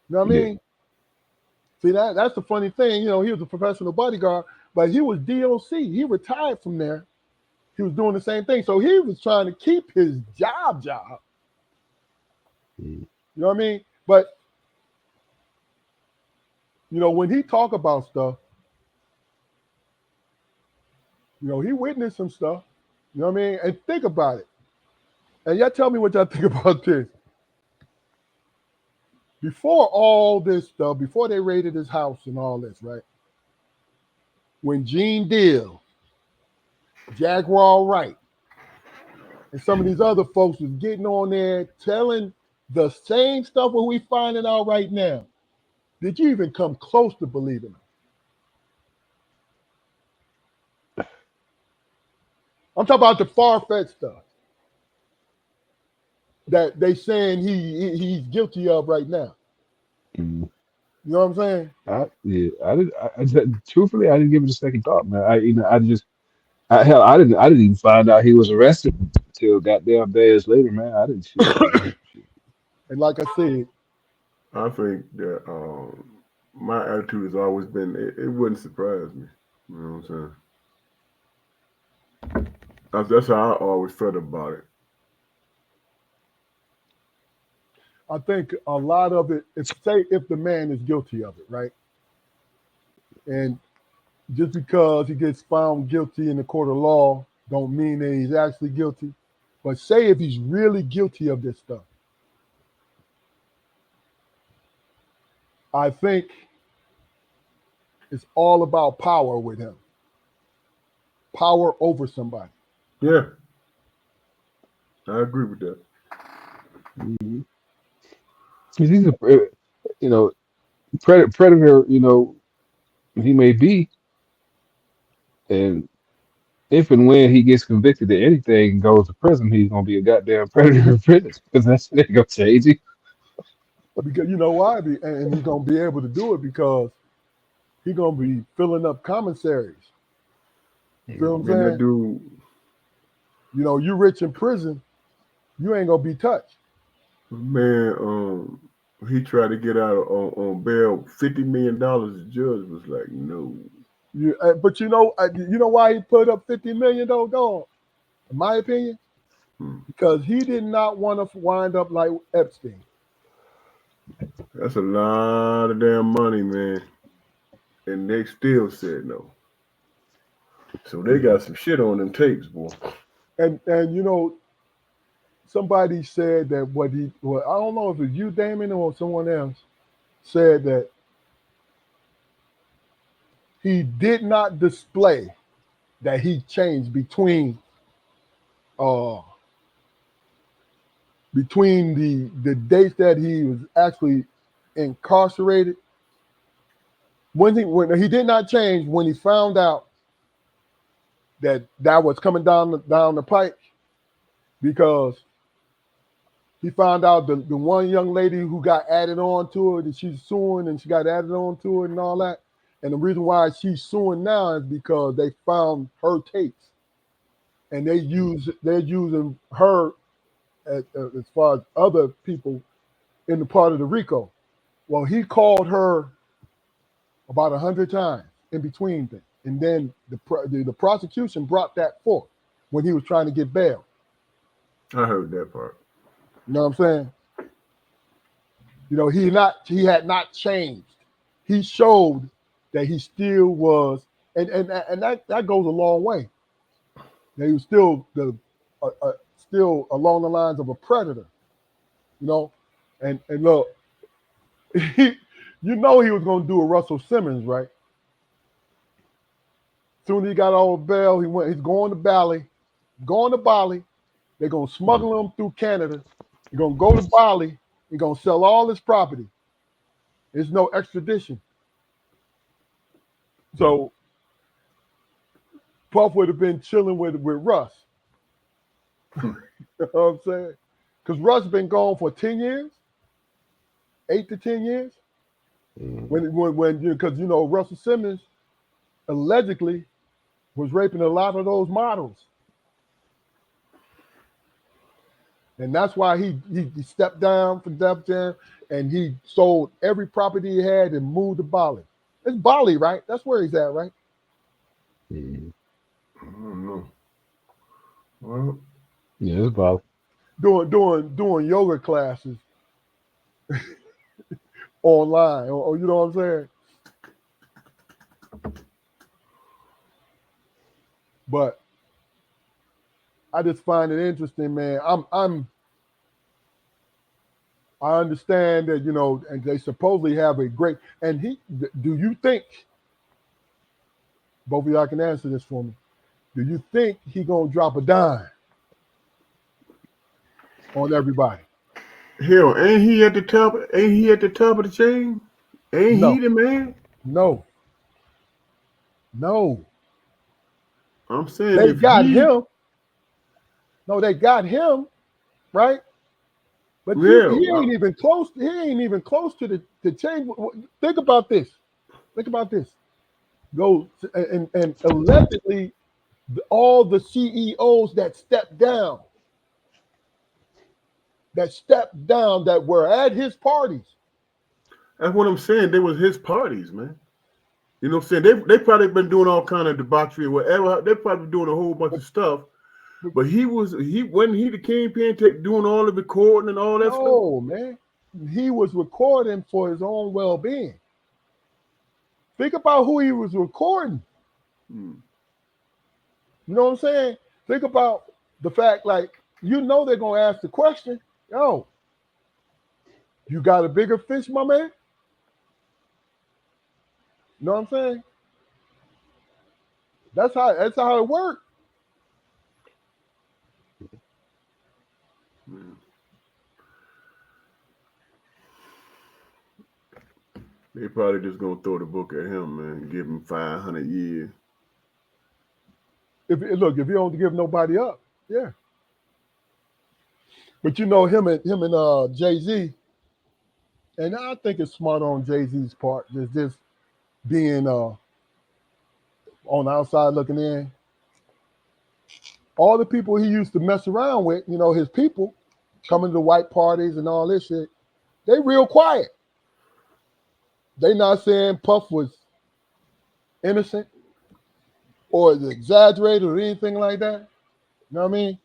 You know what I Yeah, mean? See that's the funny thing. You know, he was a professional bodyguard, but he was DOC. He retired from there. He was doing the same thing, so he was trying to keep his job. Mhm. You know what I mean? But you know, when he talk about stuff, you know, he witnessed some stuff. You know what I mean? And think about it. And y'all tell me what y'all think about this. Before all this stuff, before they raided his house and all this, right? When Gene Deal, Jaguar Wright, and some of these other folks was getting on there telling the same stuff what we finding out right now, did you even come close to believing them? I'm talking about the far-fetched stuff that they saying he's guilty of right now. Mhm. You know what I'm saying? I did. Truthfully, I didn't give it a second thought, man. Hell, I didn't even find out he was arrested until goddamn days later, man. I didn't shit, man. And like I said, I think that my attitude has always been it wouldn't surprise me. You know what I'm saying? That's how I always felt about it. I think a lot of it, if the man is guilty of it, right? And just because he gets found guilty in the court of law, don't mean that he's actually guilty. But say if he's really guilty of this stuff, I think it's all about power with him. Power over somebody. Yeah, I agree with that. Mhm. 'Cause he's a, you know, predator. You know, he may be, and if and when he gets convicted of anything and goes to prison, he's gonna be a goddamn predator in prison because that shit ain't gonna change him. Because you know why? And he's gonna be able to do it because he's gonna be filling up commissaries. You feel what I'm Man, that saying? dude, You know, you rich in prison, you ain't gonna be touched. man, he tried to get out on bail. $50 million. The judge was like, no. But you know why he put up 50 million though, dog? In my opinion, Hmm. because he did not want to wind up like Epstein. That's a lot of damn money, man. And they still said no. So they got some shit on them tapes, boy. And you know, somebody said that I don't know if it's you, Damon, or someone else said that he did not display that he changed uh between the dates that he was actually incarcerated. When he did not change when he found out that was coming down the pike, because he found out the one young lady who got added on to it, that she's suing and she got added on to it and all that. And the reason why she's suing now is because they found her tapes and they're using her as far as other people in the part of the RICO. Well, he called her about 100 times in between things, and then the prosecution brought that forth when he was trying to get bail. I heard that part. You know what I'm saying? You know, he had not changed. He showed that he still was, and that goes a long way. That he was still along the lines of a predator. You know, and look, you know he was going to do a Russell Simmons, right? Soon as he got off bail, he's going to Bali, They're gonna smuggle him through Canada. He's gonna go to Bali. He's gonna sell all his property. There's no extradition. So Puff would have been chilling with Russ. You know what I'm saying? Because Russ been gone for 10 years, 8 to 10 years. When because Russell Simmons allegedly was raping a lot of those models. And that's why he stepped down from Def Jam and he sold every property he had and moved to Bali. It's Bali, right? That's where he's at, right? I don't know. Well, Yeah, it's Bali. Doing yoga classes online, or you know what I'm saying? But I just find it interesting, man. I understand that, and they supposedly have a great, and do you think, both of y'all can answer this for me, do you think he gonna drop a dime on everybody? hell, ain't he at the top? Ain't he at the top of the chain? Ain't No. he the man? No. I'm saying They if got he, him. No, they got him, right? But yeah, he ain't even close. He ain't even close to the chain. Think about this. Go and allegedly all the CEOs that stepped down that were at his parties. that's what I'm saying. They was his parties, man. You know what I'm saying? They probably been doing all kind of debauchery or whatever. They probably doing a whole bunch of stuff. But he wasn't he the kingpin doing all the recording and all that stuff? No, man. He was recording for his own well-being. Think about who he was recording. You know what I'm saying? Think about the fact, like, they're gonna ask the question, yo, you got a bigger fish, my man? You know what I'm saying? That's how it works. They probably just gonna throw the book at him, man. Give him 500 years. If you don't give nobody up, yeah. But him and Jay-Z, and I think it's smart on Jay-Z's part, just being on the outside looking in. All the people he used to mess around with, his people coming to white parties and all this shit, they real quiet. They not saying Puff was innocent or exaggerated or anything like that. You know what I mean?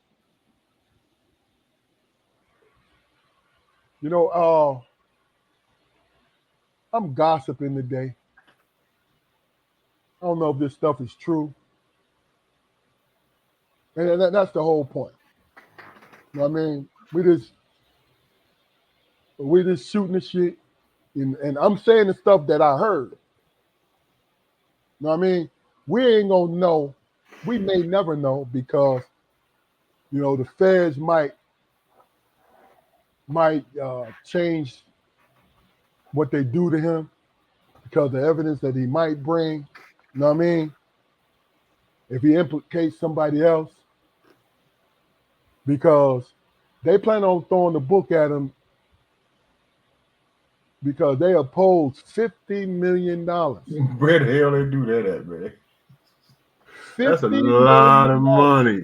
I'm gossiping today. I don't know if this stuff is true. And that's the whole point. You know what I mean? We just shooting the shit. And I'm saying the stuff that I heard. You know what I mean? We ain't gonna know. We may never know because, the feds might change what they do to him because of the evidence that he might bring. You know what I mean? If he implicates somebody else, because they plan on throwing the book at him because they oppose $50 million. Where the hell they do that at, man? That's a $50 lot of million. money.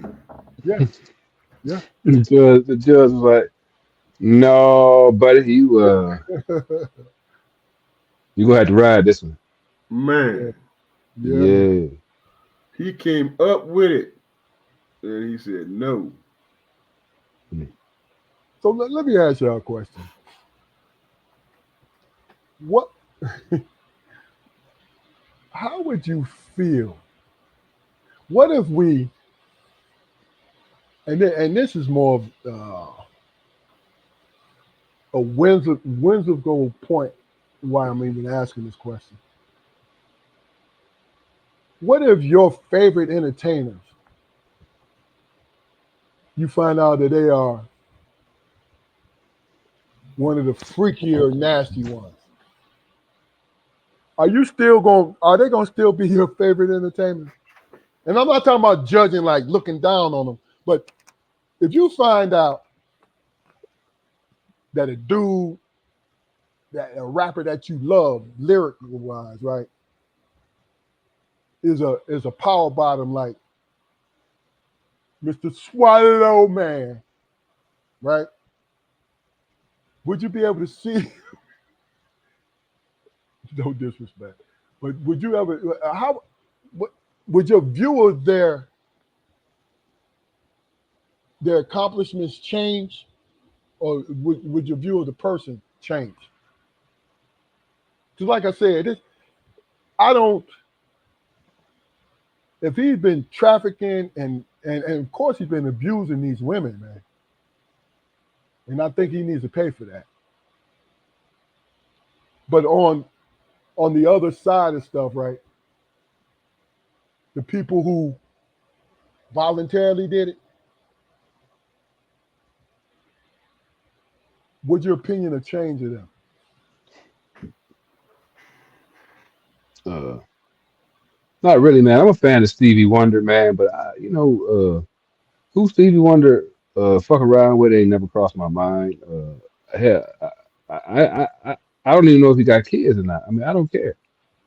Yeah. The judge was like, "No, buddy, you gonna have to ride this one." Man. Yeah. He came up with it. And he said no. So let me ask y'all a question. How would you feel? What if we, and this is more of a whimsical point why I'm even asking this question. What if your favorite entertainers, you find out that they are one of the freakier, nasty ones? Are they gonna still be your favorite entertainer? And I'm not talking about judging, like looking down on them, but if you find out that a rapper that you love, lyrical wise, right, is a power bottom like Mr. Swallow Man, right? Would you be able to see? No disrespect, but would you ever? What would your viewers their accomplishments change, or would your view of the person change? Because, like I said, I don't. If he's been trafficking and of course he's been abusing these women, man, and I think he needs to pay for that. But on the other side of stuff, right? The people who voluntarily did it, would your opinion have changed of them? Not really, man. I'm a fan of Stevie Wonder, man, but who Stevie Wonder fuck around with ain't never crossed my mind. Hell, I don't even know if he got kids or not. I mean, I don't care.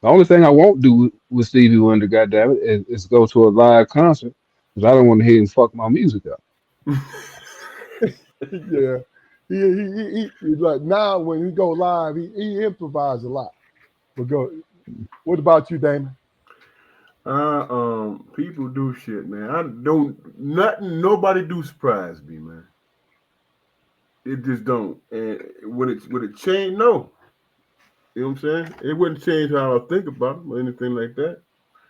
The only thing I won't do with Stevie Wonder, goddamn it, is go to a live concert because I don't want to hear him fuck my music up. Yeah, he like now when he go live, he improvises a lot. But go. What about you, Damon? People do shit, man. I don't nobody do surprise me, man. It just don't. And would it change? No. You know what I'm saying? It wouldn't change how I think about them or anything like that.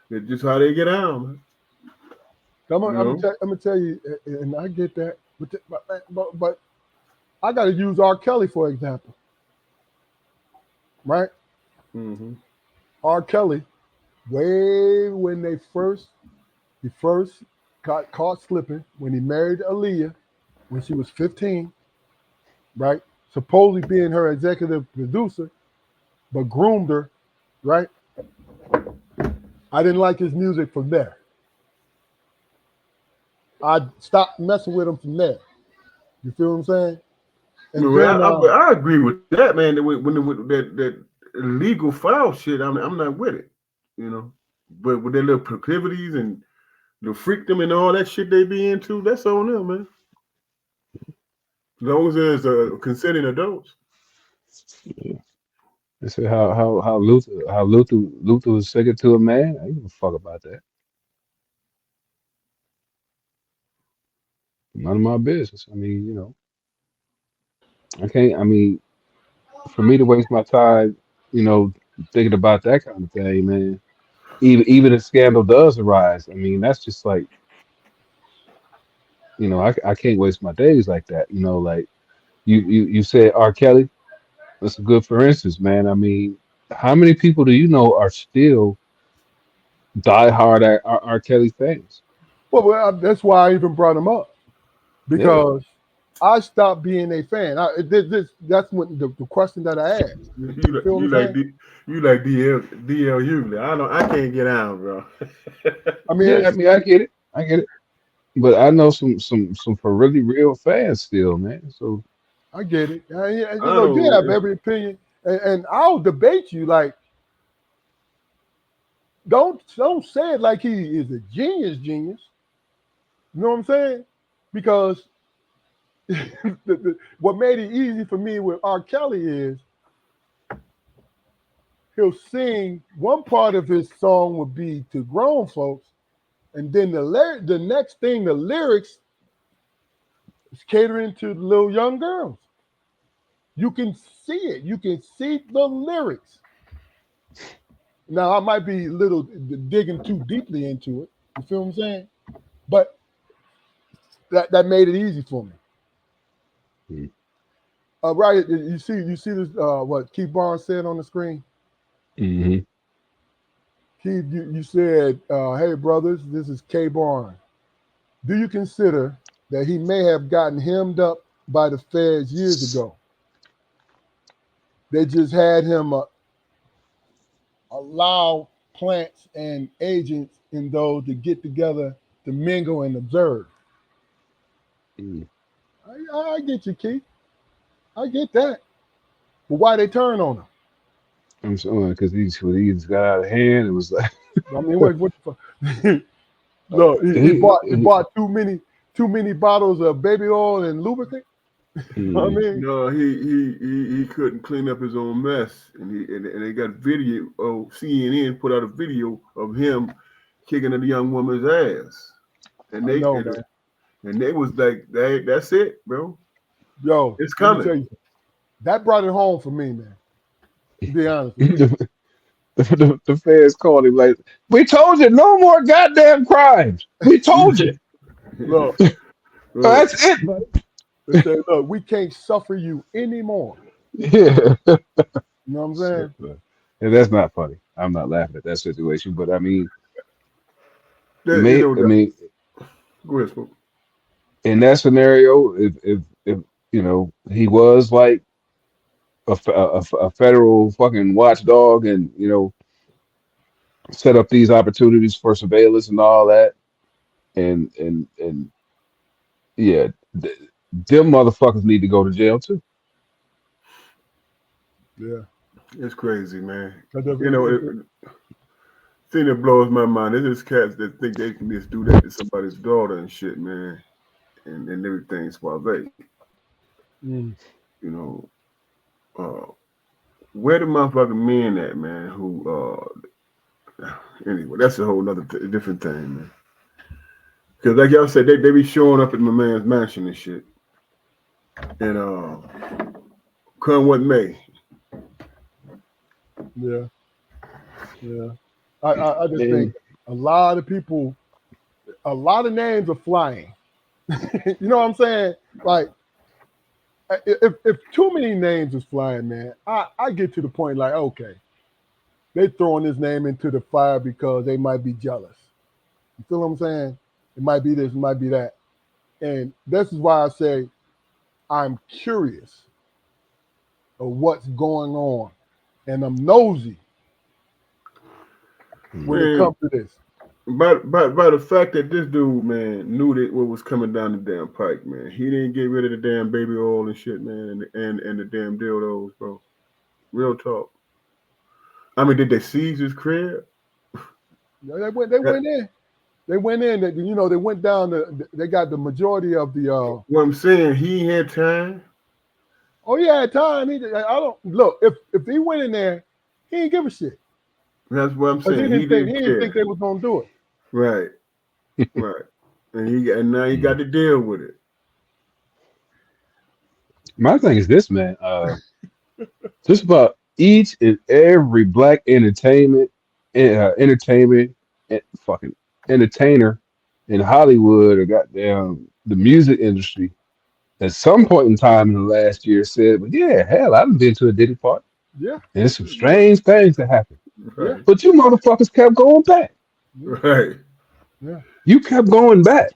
It's just how they get on, man. I'm gonna tell you, and I get that, but I got to use R. Kelly for example, right? Mm-hmm. R. Kelly, way when he first got caught slipping when he married Aaliyah when she was 15, right? Supposedly being her executive producer, but groomed her, right? I didn't like his music from there. I stopped messing with him from there. You feel what I'm saying? And I agree with that, man. When that illegal foul shit, I'm not with it, you know. But with their little proclivities and the freakdom and all that shit they be into, that's on them, man. As long as there's consenting adults. Yeah. They say how Luther was second to a man. I don't give a fuck about that. None of my business. I mean, I can't. I mean, for me to waste my time, thinking about that kind of thing, man. Even if scandal does arise, I mean, that's just like, I can't waste my days like that. Like you said R. Kelly. That's a good for instance, man. I mean, how many people do you know are still diehard R. Kelly fans? well, that's why I even brought him up Yeah. because I stopped being a fan. That's what the question that I asked. You like DL Hughley. I can't get out, bro. I mean, Yeah, I mean, I get it. I get it. But I know some for really real fans still, man. So I get it. I You have don't. every opinion, and I'll debate you. Like, don't say it like he is a genius. You know what I'm saying? Because what made it easy for me with R. Kelly is he'll sing one part of his song would be to grown folks, and then the next thing, the lyrics is catering to the little young girls. You can see it. You can see the lyrics. Now I might be a little digging too deeply into it. You feel what I'm saying? But that made it easy for me. Right, you see this what Keith Barnes said on the screen? hmm Keith, you said, hey brothers, this is K Barnes. Do you consider that he may have gotten hemmed up by the feds years ago? They just had him allow plants and agents in those to get together to mingle and observe. Mm. I get you, Keith. I get that. But why they turn on him? I'm sorry, because these got out of hand. It was like I mean, what the fuck? Look, he he, bought too many bottles of baby oil and lubricant. I mm, mean, No, he couldn't clean up his own mess, and they got video. Oh, CNN put out a video of him kicking a young woman's ass, and I they know, and, man. and they was like, that's it, bro. Yo, It's let me coming. tell you, that brought it home for me, man. To be honest with you. the feds called him like, we told you no more goddamn crimes. We told you. Look, Right. That's it, buddy. they said, look, we can't suffer you anymore. Yeah. You know what I'm So, saying? and that's not funny. I'm not laughing at that situation, but I mean, That, you know, I mean, go ahead, Smoke. in that scenario, if he was like a federal fucking watchdog, and set up these opportunities for surveillance and all that, and yeah, them motherfuckers need to go to jail too. Yeah. It's crazy, man. But the- You know, thing that blows my mind is there's cats that think they can just do that to somebody's daughter and shit, man, and everything's suave. mm, You know, uh, where the motherfucking men at, man? Who anyway, that's a whole nother different thing, man. Because like y'all said, they be showing up at my man's mansion and shit, and come what may. yeah, yeah. I just think And a lot of people, a lot of names are flying. You know what I'm saying? Like, if too many names is flying, man, I get to the point like, okay, they throwing this name into the fire because they might be jealous. You feel what I'm saying? It might be this, it might be that. And this is why I say I'm curious of what's going on. And I'm nosy when it Man, comes to this. by the fact that this dude, man, knew that what was coming down the damn pike, man. He didn't get rid of the damn baby oil and shit, man, and the damn dildos, bro. Real talk. I mean, did they seize his crib? They went in. They went in. They went down. They got the majority of the. What I'm saying, he had time. Oh yeah, time. I don't look. If he went in there, he didn't give a shit. That's what I'm Cause saying. He he didn't didn't think care. they was gonna do it. Right, right. And now he got to deal with it. my thing is this, man. Just about each and every black entertainment, fucking entertainer in Hollywood or goddamn the music industry at some point in time in the last year said, "But yeah, hell, I've been to a Diddy party, Yeah, and there's some strange things that happen." yeah, Right, But you motherfuckers kept going back. yeah, right. yeah. You kept going back.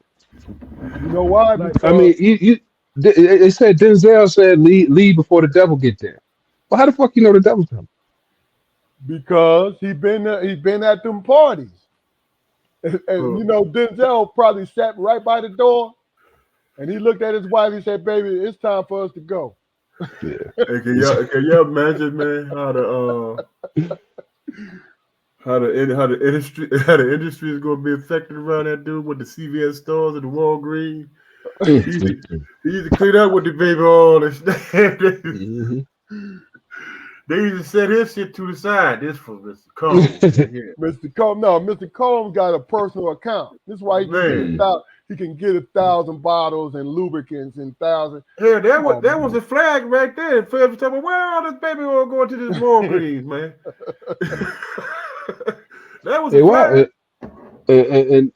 You know why? I Because mean, they said Denzel said leave before the devil get there. Well, how the fuck you know the devil's coming? he been at them parties, and Oh, Denzel probably sat right by the door, and he looked at his wife. He said, "Baby, it's time for us to go." Yeah. hey, can y'all imagine, man, how the industry is gonna be affected around that dude with the CVS stores and the Walgreens? He used to, he used to clean up with the baby oil and stuff. Mhm. They used to set his shit to the side. This for Mr. Combs right here. Mr. Combs got a personal account. This is why he can get Man. he can get 1,000 bottles and lubricants and 1,000. Hell, Come on, that man. was a flag right there. And Fred was talking about, where all this baby oil going to this Walgreens, man? That was Hey, a why? flag.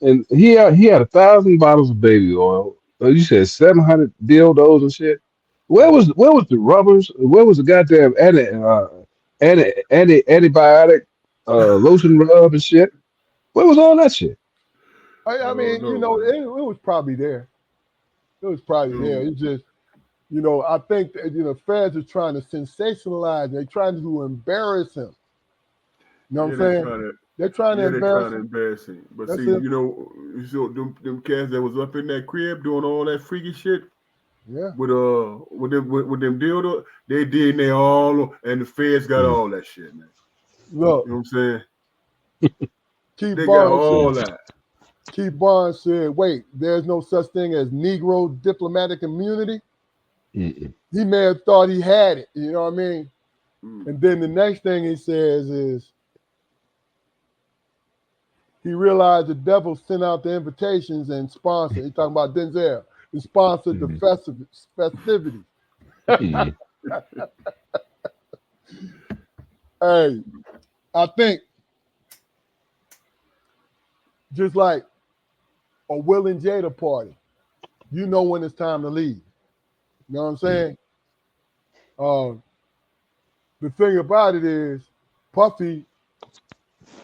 And he had 1,000 bottles of baby oil. You said 700 dildos and shit. Where was the rubbers? Where was the goddamn antibiotic lotion rub and shit? Where was all that shit? I Oh mean, no, man. it was probably there. It was probably there. Dude. It's just, I think that, feds are trying to sensationalize. They're trying to embarrass him. You know what I'm they're saying? trying to. They're trying to Yeah, they're embarrass trying to him. embarrass him. But That's see, it. you saw them cats that was up in that crib doing all that freaky shit Yeah. with them dildo. They did they all, and the feds got all that shit, man. Look, You know what I'm saying? Keith They got Barnes all said. that. Keith Barnes said, "Wait, there's no such thing as Negro diplomatic immunity." Mm-mm. He may have thought he had it. You know what I mean? Mm. And then the next thing he says is he realized the devil sent out the invitations and sponsored. He's talking about Denzel. He sponsored the festivities. Mm-mm. Hey, I think just like a Will and Jada party, you know when it's time to leave. You know what I'm saying? The thing about it is, Puffy,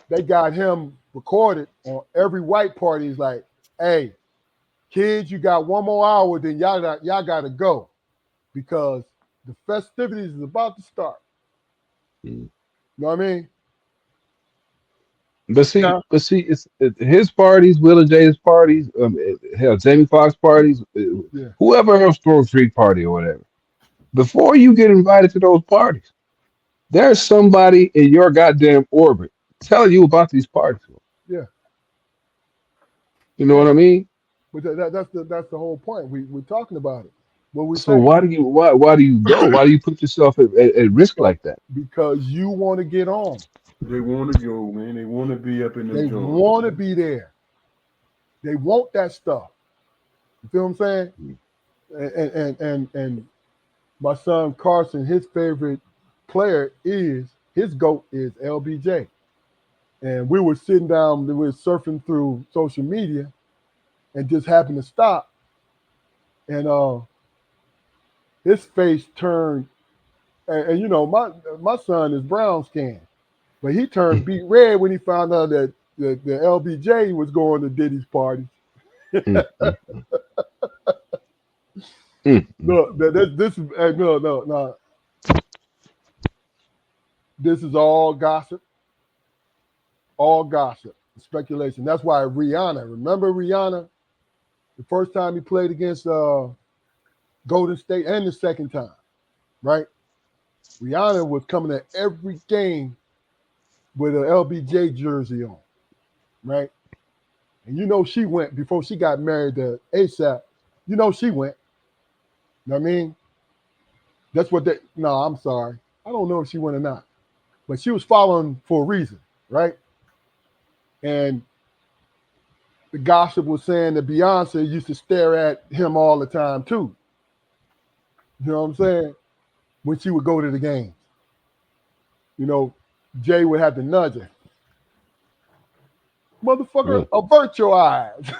they got him recorded on every white party. He's like, hey, kids, you got one more hour, then y'all got to go because the festivities is about to start. You know what I mean? But see, Yeah. it's his parties, Will and Jay's parties, hell, Jamie Foxx parties, Yeah. whoever else throws a street party or whatever. Before you get invited to those parties, there's somebody in your goddamn orbit telling you about these parties. Yeah. You know what I mean? But that's the whole point. We're talking about it. What we So say why do you go? Why do you put yourself at risk like that? because you want to get on. They want to go, man. They want to be up in They them joints. want to be there. They want that stuff. You feel what I'm saying? And my son Carson, his favorite player is his GOAT is LBJ. And we were sitting down, we were surfing through social media and just happened to stop. And his face turned, and you know, my son is brown skinned, but he turned beet red when he found out that the LBJ was going to Diddy's party. Mm, mm, mm, Look, this is no. This is all gossip, speculation. That's why Rihanna. Remember Rihanna? The first time he played against Golden State, and the second time, right? Rihanna was coming to every game with an LBJ jersey on, right? And you know she went before she got married to ASAP. You know she went. You know what I mean? That's what they. No, I'm sorry. I don't know if she went or not, but she was following for a reason, right? And the gossip was saying that Beyonce used to stare at him all the time too. You know what I'm saying? When she would go to the games, you know, Jay would have to nudge her. Motherfucker, mm. avert your eyes.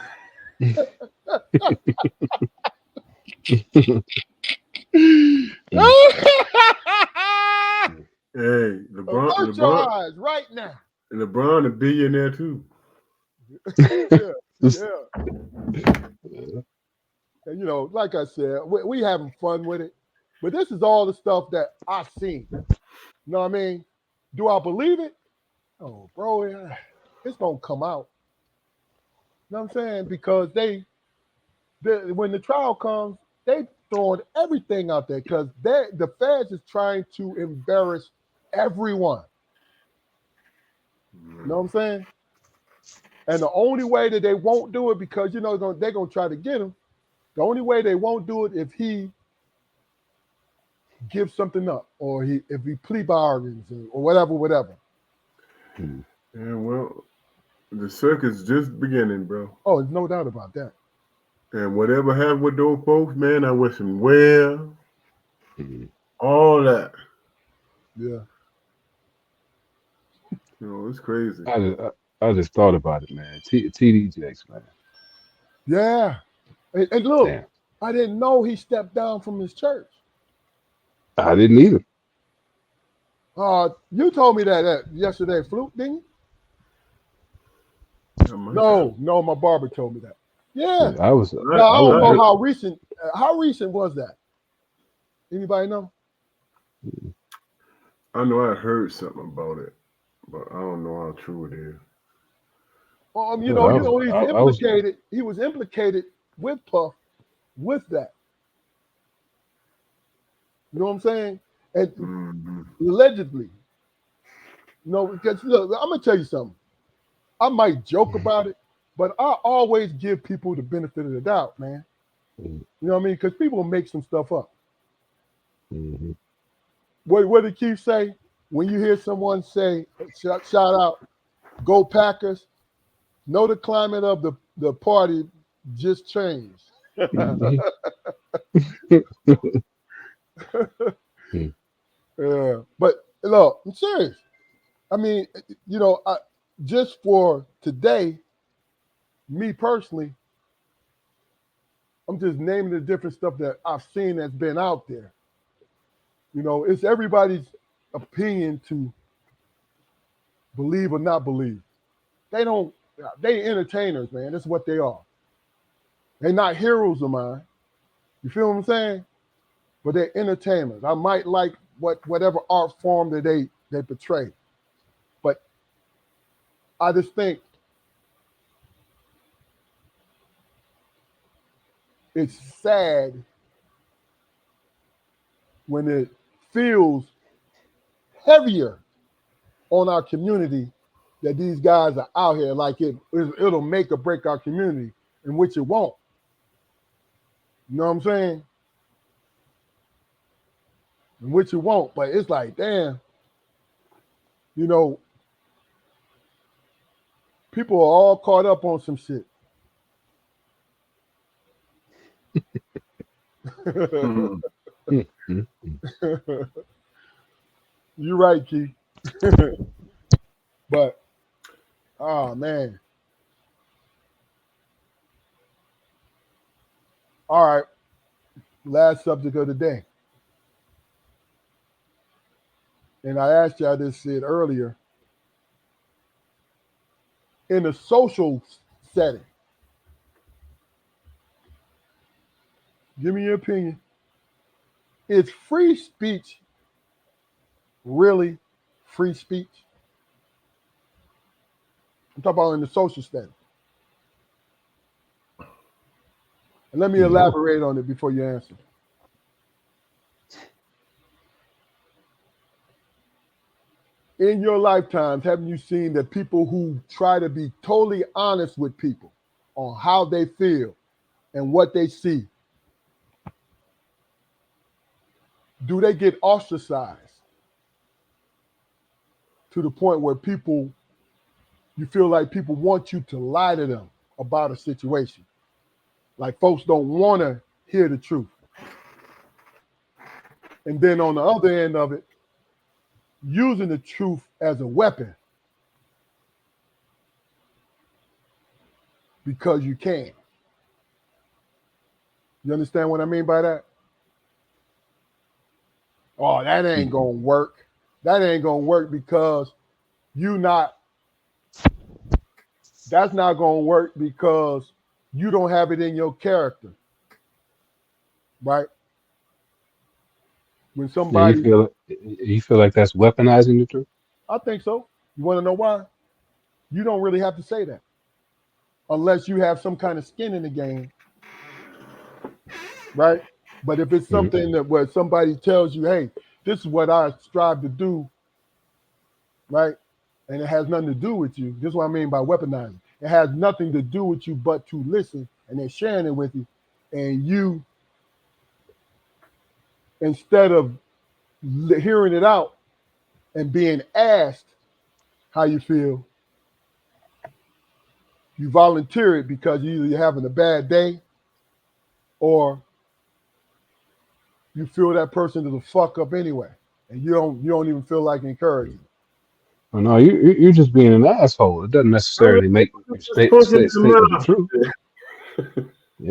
Hey, Avert your eyes right now. LeBron, a billionaire too. Yeah, yeah. And you know, like I said, we having fun with it. But this is all the stuff that I've seen. You know what I mean? Do I believe it? Oh, bro, it's gonna come out. You know what I'm saying? Because when the trial comes, they throwing everything out there because the feds is trying to embarrass everyone. You know what I'm saying? And the only way that they won't do it because you know they're gonna try to get him. The only way they won't do it if he gives something up or if he plea bargains or whatever. Yeah, well, the circus just beginning, bro. Oh, there's no doubt about that. And whatever happened with those folks, man, I wish them well. All that. Yeah. You know, it's crazy. I just thought about it, man. TD Jakes, man. Yeah. And look, Damn. I didn't know he stepped down from his church. I didn't either. You told me that yesterday, Fluke, didn't you? No, my barber told me that. Yeah. I was. No, I don't know how recent. How recent was that? Anybody know? I know I heard something about it, but I don't know how true it is. You Yeah, know, he's I was implicated. He was implicated with Puff with that. You know what I'm saying? And Mm-hmm. allegedly, you know, because look, I'm gonna tell you something. I might joke about it, but I always give people the benefit of the doubt, man. Mhm. You know what I mean? Because people make some stuff up. Mhm. What did Keith say? When you hear someone say, shout out, go Packers, know the climate of the party just changed. Mhm. Yeah. But look, I'm serious. I mean, you know, just for today, me personally, I'm just naming the different stuff that I've seen that's been out there. You know, it's everybody's opinion to believe or not believe. They don't, they entertainers, man. That's what they are. They're not heroes of mine. You feel what I'm saying? But they're entertainers. I might like whatever art form that they portray. But I just think it's sad when it feels heavier on our community that these guys are out here like it'll make or break our community, in which it won't. You know what I'm saying? In which it won't. But it's like, damn, you know, people are all caught up on some shit. Mm-hmm. Mhm. You're right, Keith. But oh man. All right. Last subject of the day. And I asked you, I just said earlier, in a social setting, give me your opinion. Is free speech really free speech? I'm talking about in the social setting. And let me No. elaborate on it before you answer. In your lifetimes, haven't you seen that people who try to be totally honest with people on how they feel and what they see, do they get ostracized to the point where you feel like people want you to lie to them about a situation? Like folks don't want to hear the truth. And then on the other end of it, using the truth as a weapon because you can. You understand what I mean by that? Oh, that ain't gonna work. That ain't gonna work because that's not gonna work because you don't have it in your character, right? When Yeah, somebody, you feel like that's weaponizing the truth? I think so. You want to know why? You don't really have to say that unless you have some kind of skin in the game, right? But if it's Mhm. something that where somebody tells you, hey, this is what I strive to do, right? And it has nothing to do with you. This is what I mean by weaponizing. It has nothing to do with you but to listen, and they're sharing it with you. And you, instead of hearing it out and being asked how you feel, you volunteer it because either you're having a bad day or you feel that person is a fuck up anyway. And you don't even feel like encouraging. Oh, no, you're just being an asshole. It doesn't I mean, necessarily make you just punch him in the statement the mouth. truth.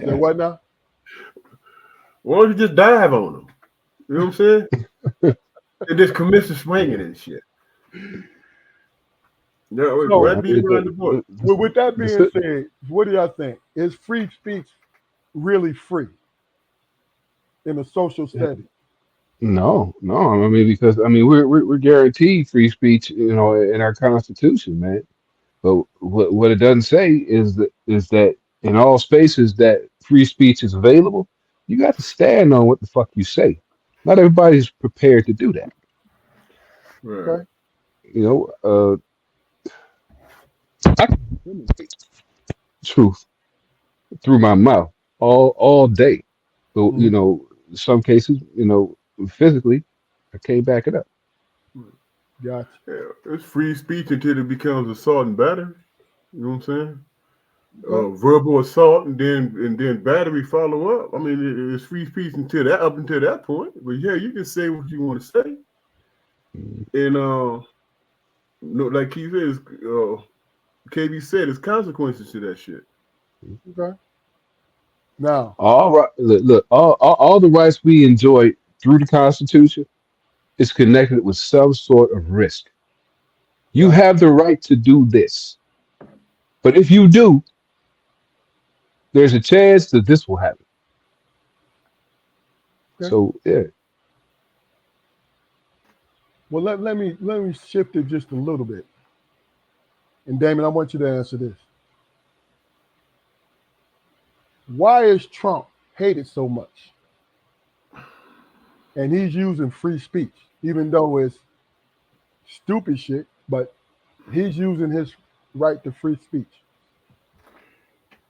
Say Yeah. what now? Why don't you just dive on him? You know what I'm saying? And just commit to swinging and shit. No, So right I beat mean, around the bush. well, with that the being sit- said, what do y'all think? Is free speech really free in a social setting? No, no. I mean, because I mean, we're guaranteed free speech, in our Constitution, man. But what it doesn't say is that in all spaces that free speech is available, you got to stand on what the fuck you say. Not everybody's prepared to do that. Right. Okay. You know, I can discriminate truth through my mouth all day. So, Mhm. some cases, physically, I can't back it up. Gotcha. Yeah, it's free speech until it becomes assault and battery. You know what I'm saying? Okay. Verbal assault and then battery follow up. I mean, it's free speech until that up until that point. But yeah, you can say what you want to say, and no, like Keith says, KB said, there's consequences to that shit. Okay. Now, All right, look, all the rights we enjoy through the Constitution is connected with some sort of risk. You right. have the right to do this, but if you do, there's a chance that this will happen. Okay. So yeah, Well, let me shift it just a little bit. And Damon, I want you to answer this. Why is Trump hated so much? And he's using free speech, even though it's stupid shit, but he's using his right to free speech.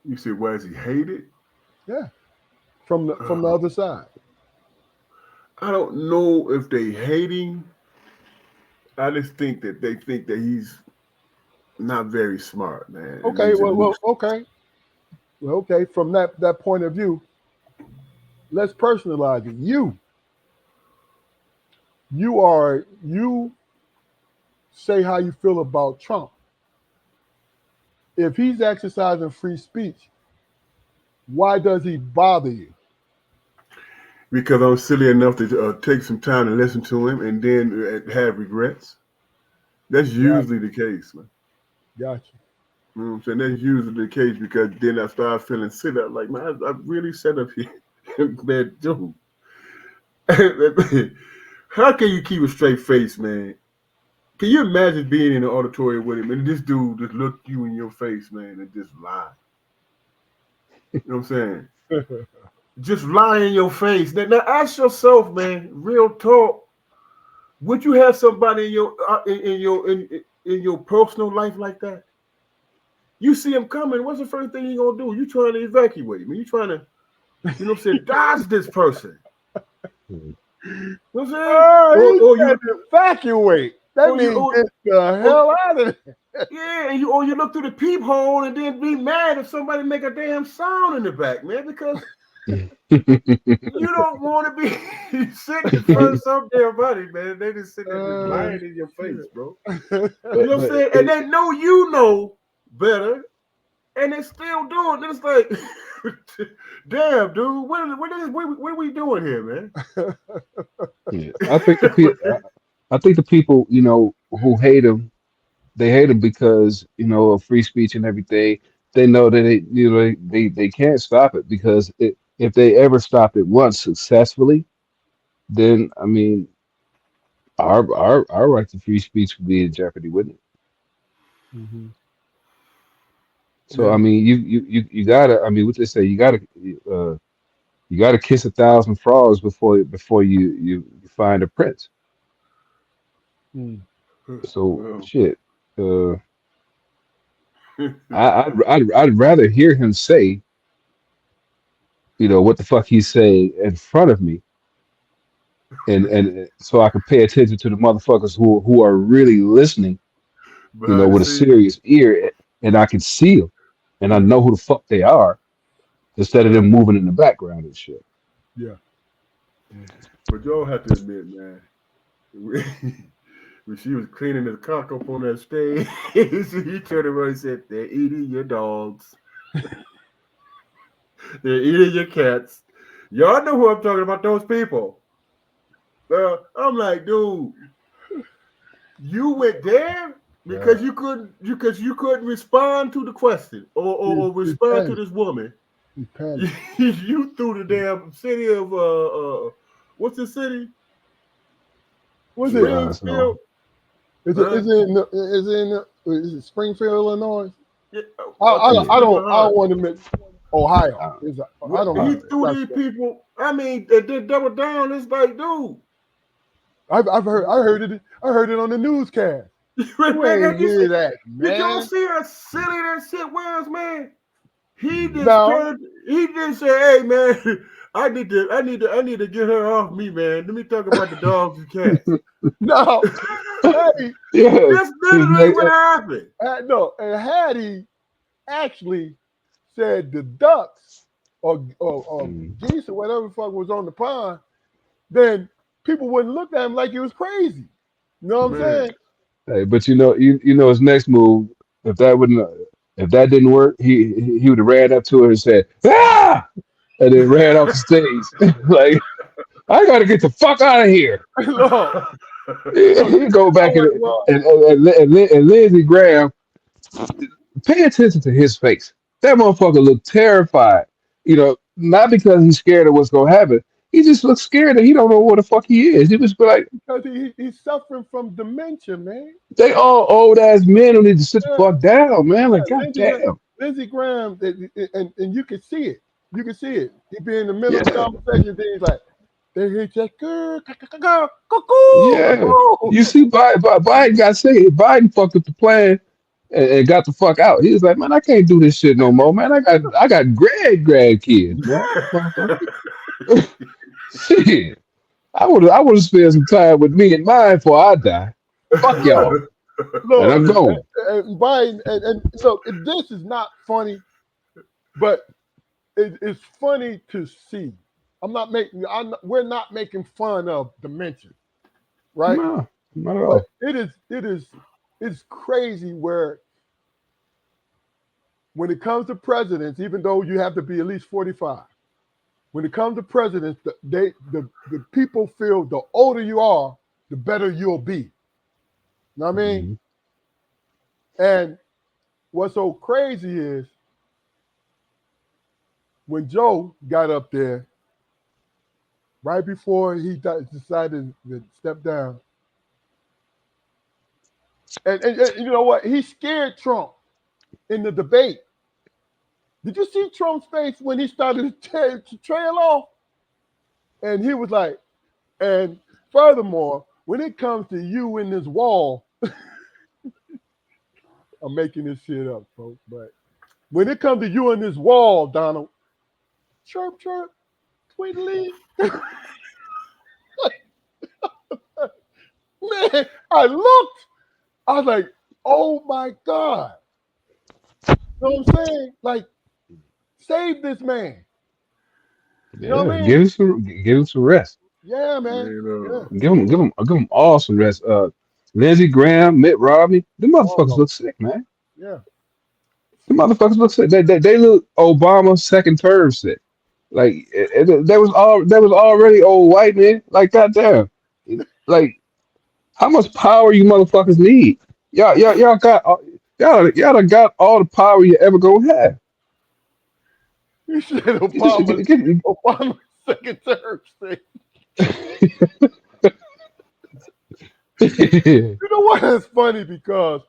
You said, why is he hated? Yeah. From the Uh, other side. I don't know if they hate him. I just think that they think that he's not very smart, man, and Okay, he's a well, loose. okay. Well, okay, from that point of view, let's personalize it. You say how you feel about Trump. If he's exercising free speech, why does he bother you? Because I'm silly enough to take some time to listen to him and then have regrets. That's Gotcha. usually the case, man. Gotcha. You know what I'm saying? That's usually the case because then I start feeling silly. I'm like, man, I really set up here. Man, dude. How can you keep a straight face, man? Can you imagine being in an auditorium with him and this dude just look you in your face, man, and just lie? You know what I'm saying? Just lie in your face. Now ask yourself, man, real talk. Would you have somebody in your personal life like that? You see him coming. What's the first thing you gonna do? You trying to evacuate, man. You trying to, what I'm saying, dodge this person. You know what I'm saying? Oh, he Or said you evacuate. That or you means or, get the or hell out of there. yeah, and you look through the peephole and then be mad if somebody make a damn sound in the back, man, because you don't want to be sitting in front of some damn body, man. They just sitting there just lying in your face, Shit. bro. You but know what I'm but saying? And they know you know better, and they still do it. It's like, damn, dude, what are we doing here, man? yeah, I think the people who hate him, they hate him because of free speech and everything. They know that they can't stop it because if they ever stop it once successfully, then I mean our right to free speech would be in jeopardy, wouldn't it? Mhm. So I Now, mean you gotta, I mean, what they say, uh you gotta kiss 1,000 frogs before you find a prince. mm, So Well, shit. I'd rather hear him say, what the fuck he's saying in front of me, and so I can pay attention to the motherfuckers who are really listening, behind the with a scenes. serious ear, and I can see them, and I know who the fuck they are, instead of them moving in the background and shit. yeah. But y'all have to admit, man, when she was cleaning his cock up on that stage, he turned around and said, "They're eating your dogs. They're eating your cats." Y'all know who I'm talking about, those people. I'm like, dude, you went there Yeah. because you couldn't respond to the question or He respond to panicked. this woman. He You, panicked. you threw the damn city of what's the city? What's it? So, Springfield. Is it is it Springfield, Illinois? Yeah, I don't want to admit Ohio. uh, I don't He know. threw these people. I mean, they did double down. It's like, dude. I've heard it on the newscast. You ain't hear that, Did y'all man. see how silly that shit was, man? He just No. he just said, "Hey, man, I need to get her off me, man. Let me talk about the dogs and cats." No. Hattie, yeah. That's literally what happened. no, and Hattie actually said the ducks or geese or whatever the fuck was on the pond, then people wouldn't look at him like he was crazy. You know what I'm saying? Hey, but you know his next move. If that didn't work, he would have ran up to her and said, "Ah!" and then ran off the stage. Like, I got to get the fuck out of here. Look, He go back and Lindsey Graham. Pay attention to his face. That motherfucker looked terrified. Not because he's scared of what's gonna happen. He just looks scared that he don't know what the fuck he is. He was like, because he's suffering from dementia, man. they all old ass men who need to sit the fuck down, man. Like, goddamn. Lindsey Graham, and you can see it. You can see it. He be in the middle of the conversation, then he's like, they hit that girl, Yeah. You see, Biden got sick. Biden fucked up the plan and got the fuck out. He was like, man, I can't do this shit no more, man. I got grandkids, man. Shit. I would spend some time with me and mine before I die. Fuck y'all. Look, and I'm going. And Biden, and look, this is not funny, but it's funny to see. We're not making fun of dementia, right? No, not at all. It's crazy where when it comes to presidents, even though you have to be at least 45, when it comes to presidents, the people feel the older you are, the better you'll be. You know what I mean? Mm-hmm. And what's so crazy is when Joe got up there, right before he decided to step down, and you know what? He scared Trump in the debate. Did you see Trump's face when he started to trail off? And he was like, and furthermore, when it comes to you in this wall, I'm making this shit up, folks, but when it comes to you in this wall, Donald, chirp, chirp, tweedly. Man, I was like, oh my God. You know what I'm saying? Like, save this man. You know what I mean? Give him some rest. Yeah, man. Give him all some rest. Lindsey Graham, Mitt Romney, them motherfuckers look sick, man. Yeah. Them motherfuckers look sick. They look Obama second term sick. Like that was already old white man. Like, goddamn. Like, how much power you motherfuckers need? Y'all got all the power you ever gonna have. You said Obama second term sick. You know what? That's funny because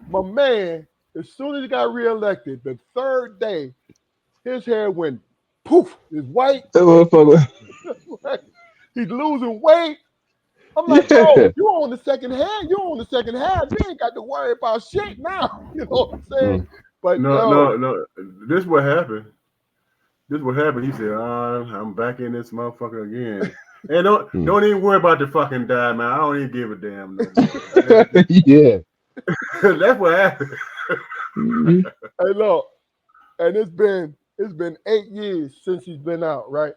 my man, as soon as he got reelected, the third day, his hair went poof. It's white. He's losing weight. I'm like, bro, you on the second half. You on the second half. You ain't got to worry about shit now. You know what I'm saying? But no. This what happened. He said, I'm back in this motherfucker again. And don't even worry about the fucking die, man. I don't even give a damn no more. Yeah. That's what happened. Hey, look, and it's been 8 years since he's been out, right?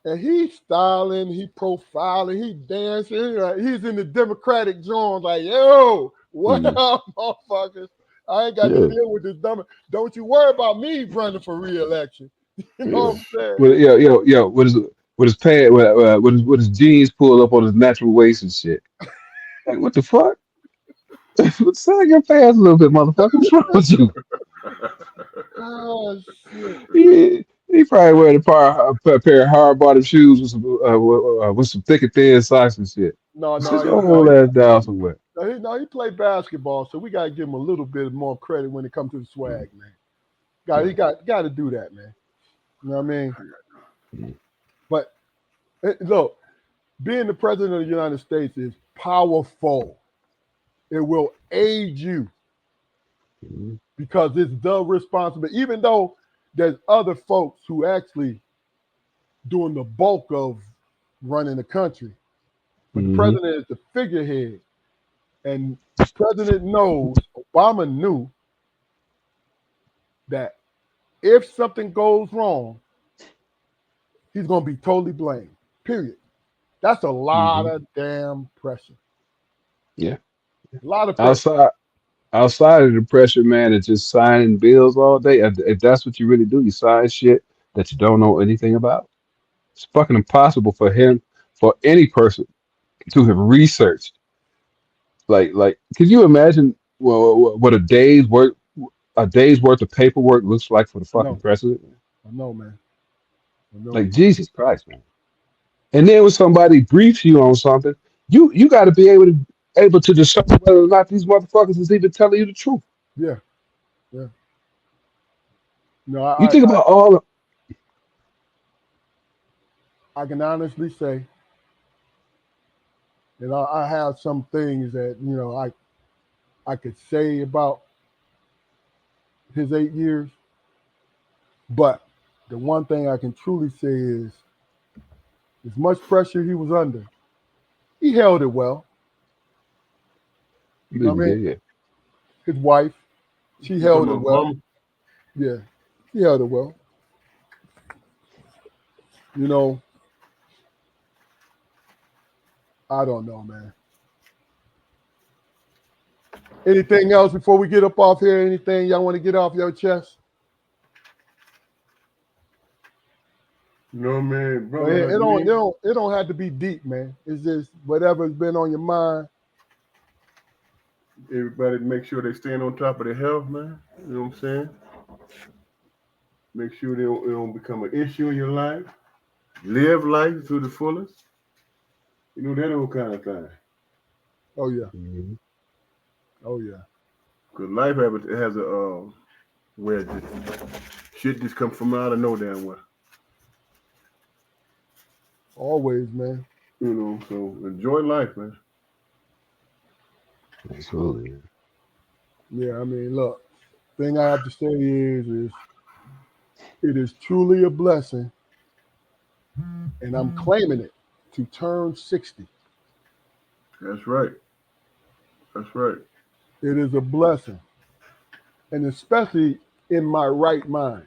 And he's styling, he profiling, he dancing. He's in the Democratic joint, like, yo, what up, motherfuckers? I ain't got to deal with this dumb. Don't you worry about me running for re-election. You know what I'm saying? Well, with his pants, with his jeans pulled up on his natural waist and shit. Like, what the fuck? Sag your pants a little bit, motherfucker. What's wrong with you? Oh shit! He probably wearing a pair of hard bottom shoes with some thick and thin socks and shit. No, Sit no, your no, old ass down somewhere. he played basketball, so we gotta give him a little bit more credit when it comes to the swag, man. He got to do that, man. You know what I mean? But look, being the president of the United States is powerful. It will aid you because it's the responsibility. Even though there's other folks who actually doing the bulk of running the country, but the president is the figurehead, and the president knows. Obama knew that if something goes wrong, he's going to be totally blamed. Period. That's a lot of damn pressure. Yeah. A lot of pressure. Outside of the pressure, man, it's just signing bills all day. If that's what you really do, you sign shit that you don't know anything about. It's fucking impossible for any person to have researched. Like, could you imagine what a day's worth of paperwork looks like for the fucking No, president? I know, man. I know. Like Jesus Christ, man. And then when somebody briefs you on something, you got to be able to discern whether or not these motherfuckers is even telling you the truth. Yeah, yeah. No, You think about I can honestly say that I have some things that I could say about his 8 years, but the one thing I can truly say is, as much pressure he was under, he held it well. You know what I mean? yeah. His wife, she held it well. Obama? Yeah, she held it well. You know, I don't know, man. Anything else before we get up off here? Anything y'all want to get off your chest? No, man, Well, brother. it don't have to be deep, man. It's just whatever's been on your mind. Everybody make sure they stand on top of their health, man. You know what I'm saying? Make sure it don't become an issue in your life. Live life to the fullest. You know, that old kind of thing. Oh yeah. Mhm. Oh yeah. Because life has a where shit just come from out of no damn well. Always, man. You know, so enjoy life, man. Absolutely. Yeah, I mean, look, thing I have to say is it is truly a blessing, and I'm claiming it, to turn 60. That's right. That's right. It is a blessing, and especially in my right mind.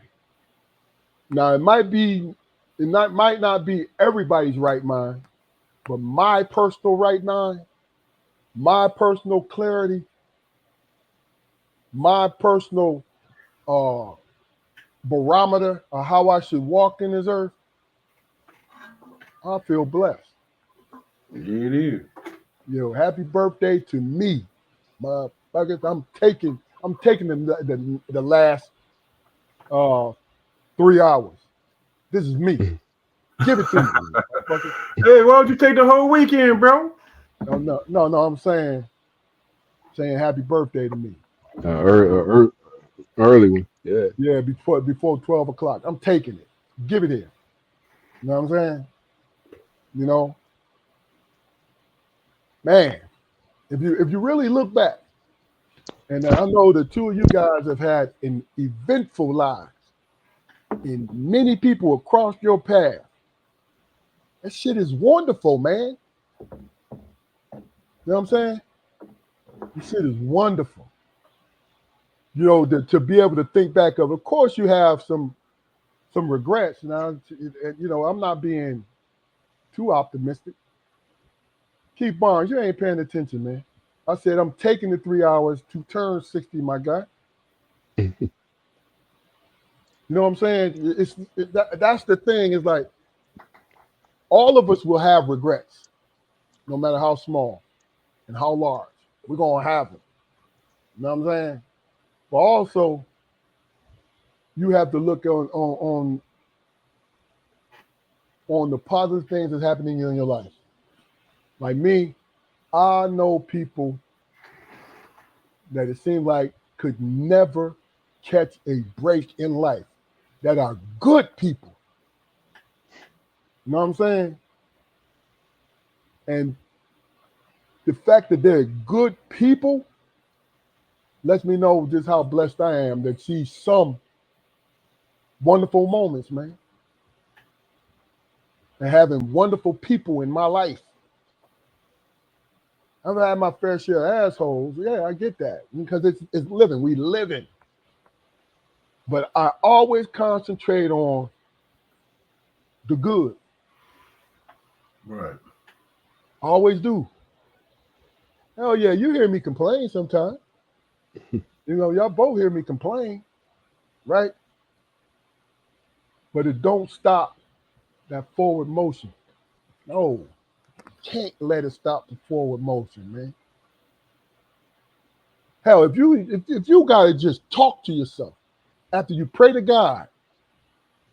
Now, might not be everybody's right mind, but my personal right mind, my personal clarity, my personal uh, barometer of how I should walk in this earth, I feel blessed. Yeah, it is. Happy birthday to me, motherfuckers. I'm taking the last 3 hours. This is me. Give it to me, motherfuckers. Hey, why don't you take the whole weekend, bro? No. I'm saying happy birthday to me. Early one. Yeah. Yeah, before 12 o'clock. I'm taking it. Give it here. You know what I'm saying? You know, man. If you really look back, and I know the two of you guys have had an eventful lives, and many people have crossed your path. That shit is wonderful, man. You know what I'm saying? This shit is wonderful. To be able to think back of course, you have some regrets. Now, I'm not being too optimistic. Keith Barnes, you ain't paying attention, man. I said I'm taking the 3 hours to turn 60, my guy. You know what I'm saying? That's the thing. Is like all of us will have regrets, no matter how small and how large. We're gonna have them. You know what I'm saying? But also, you have to look on on the positive things that's happening in your life. Like me, I know people that it seems like could never catch a break in life that are good people. You know what I'm saying? And the fact that they're good people lets me know just how blessed I am that see some wonderful moments, man. And having wonderful people in my life. I've had my fair share of assholes. Yeah, I get that. Because it's living. We living. But I always concentrate on the good. Right. I always do. Hell yeah, you hear me complain sometimes. You know, y'all both hear me complain, right? But it don't stop that forward motion. No, can't let it stop the forward motion, man. Hell, if you gotta just talk to yourself after you pray to God,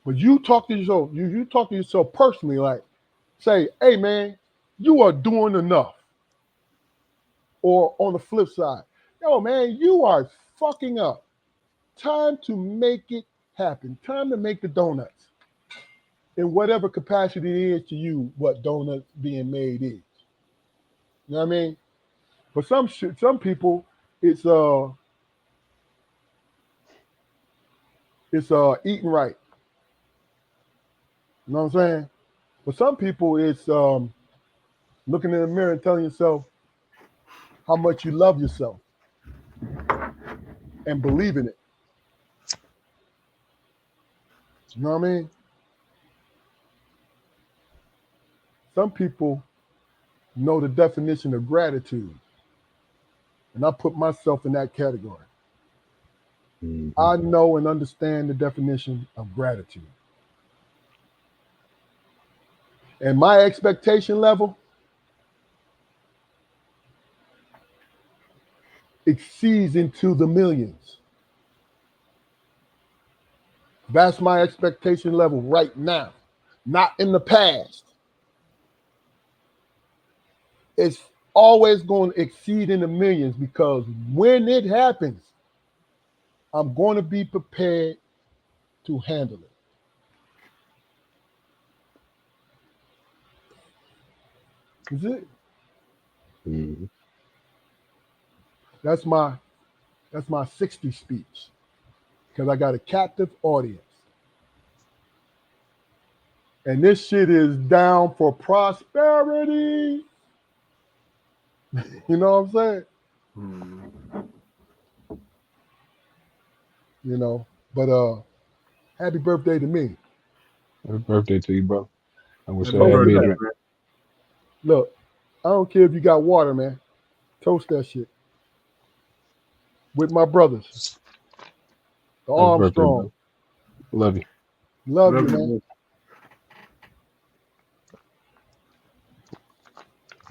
but you talk to yourself, you talk to yourself personally, like say, hey man, you are doing enough. Or on the flip side, yo man, you are fucking up. Time to make it happen. Time to make the donuts. In whatever capacity it is to you, what donuts being made is. You know what I mean? But some people, it's eating right. You know what I'm saying? But some people, it's looking in the mirror and telling yourself how much you love yourself and believe in it. You know what I mean? Some people know the definition of gratitude, and I put myself in that category. Mm-hmm. I know and understand the definition of gratitude. And my expectation level exceeds into the millions. That's my expectation level right now, not in the past. It's always going to exceed in the millions because when it happens, I'm going to be prepared to handle it. Is it? Mm-hmm. That's my 60 speech because I got a captive audience. And this shit is down for prosperity. You know what I'm saying? Mm. You know, but happy birthday to me. Happy birthday to you, bro. I wish I Happy had Toast to me a birthday, that. drink. man. Look, I don't care if you got water, man. Toast that shit with my brothers, the Happy birthday, Armstrong. bro. Love you. Love you, Love you, man. bro.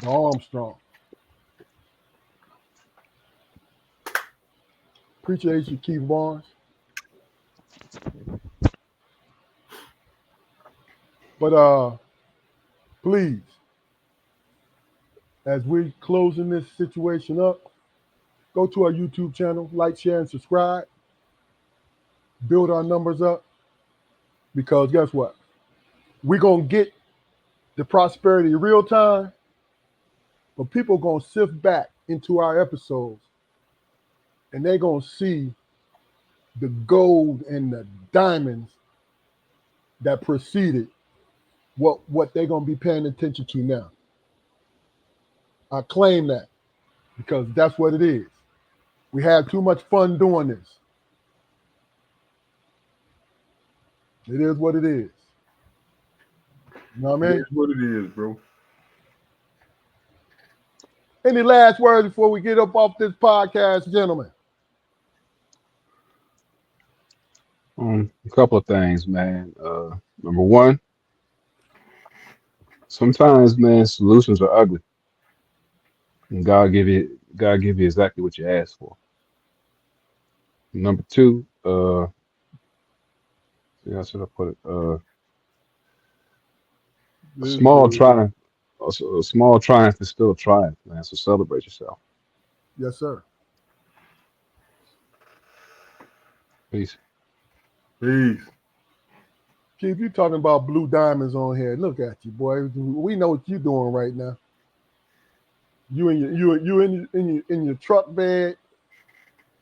The Armstrong. Appreciate you, Keith Barnes. But please, as we're closing this situation up, go to our YouTube channel, like, share, and subscribe. Build our numbers up because guess what? We're gonna get the prosperity real time, but people gonna sift back into our episodes and they're gonna see the gold and the diamonds that preceded what they're gonna be paying attention to now. I claim that because that's what it is. We had too much fun doing this. It is what it is. You know what I It mean? is what it is, bro. Any last words before we get up off this podcast, gentlemen? A couple of things, man. Number one, sometimes, man, solutions are ugly, and God give you exactly what you asked for. Number two, see how should I put it? A small triumph, a small triumph is still a triumph, man. So celebrate yourself. Yes, sir. Peace. Peace. Keith, you talking about blue diamonds on here. Look at you, boy. We know what you're doing right now. You in your truck bed.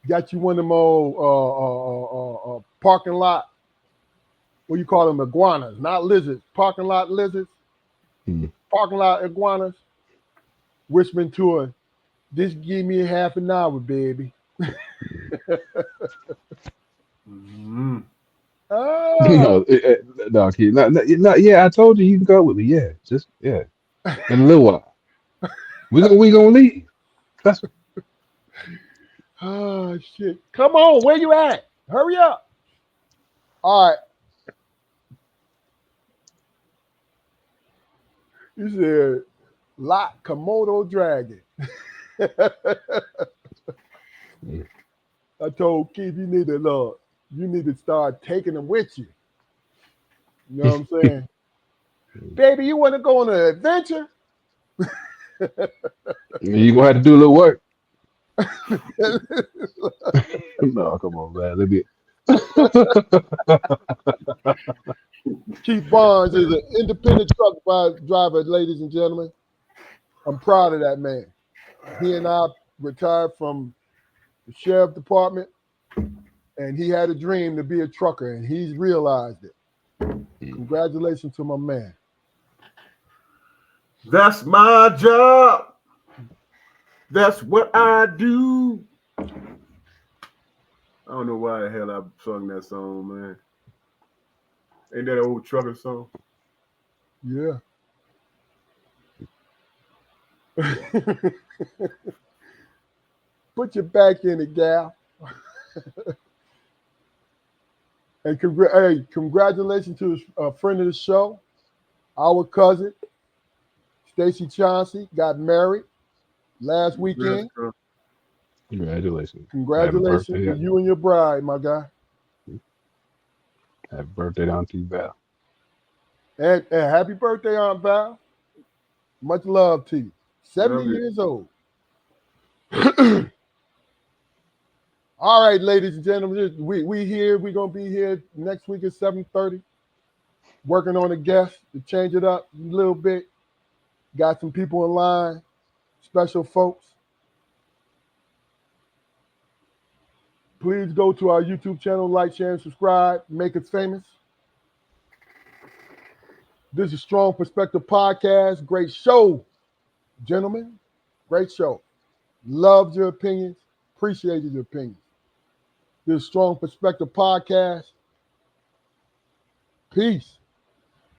Got you one of them old parking lot. What you call them? Iguanas, not lizards. Parking lot lizards. Hmm. Parking lot iguanas. Whispering to her, "Just give me half an hour, baby." Mm-hmm. No, no, Keith, yeah, I told you can go with me. Yeah, just yeah, in a little while. We gonna leave. That's Oh shit! Come on, where you at? Hurry up! All right. You said lot Komodo dragon. I told Keith you need to start taking them with you. You know what I'm saying? Baby, you want to go on an adventure? you gonna have to do a little work. No, come on, man. Let me. Keith Barnes is an independent truck driver, ladies and gentlemen. I'm proud of that man. He and I retired from the sheriff department, and he had a dream to be a trucker, and he's realized it. Congratulations to my man. That's my job. That's what I do. I don't know why the hell I sung that song, man. Ain't that an old trucker song? Yeah. Put your back in it, gal. And congratulations to a friend of the show, our cousin, Stacy Chauncey, got married last weekend. Congratulations. Happy Congratulations birthday. to you and your bride, my guy. Happy birthday to Auntie Val. And happy birthday, Aunt Val. Much love to you. 70 Love you. years old. All right, ladies and gentlemen, we here. We're gonna be here next week at 7:30. Working on a guest to change it up a little bit. Got some people in line, special folks. Please go to our YouTube channel, like, share, and subscribe. Make us famous. This is Strong Perspective Podcast. Great show, gentlemen. Great show. Loved your opinions. Appreciated your opinions. This is Strong Perspective Podcast. Peace.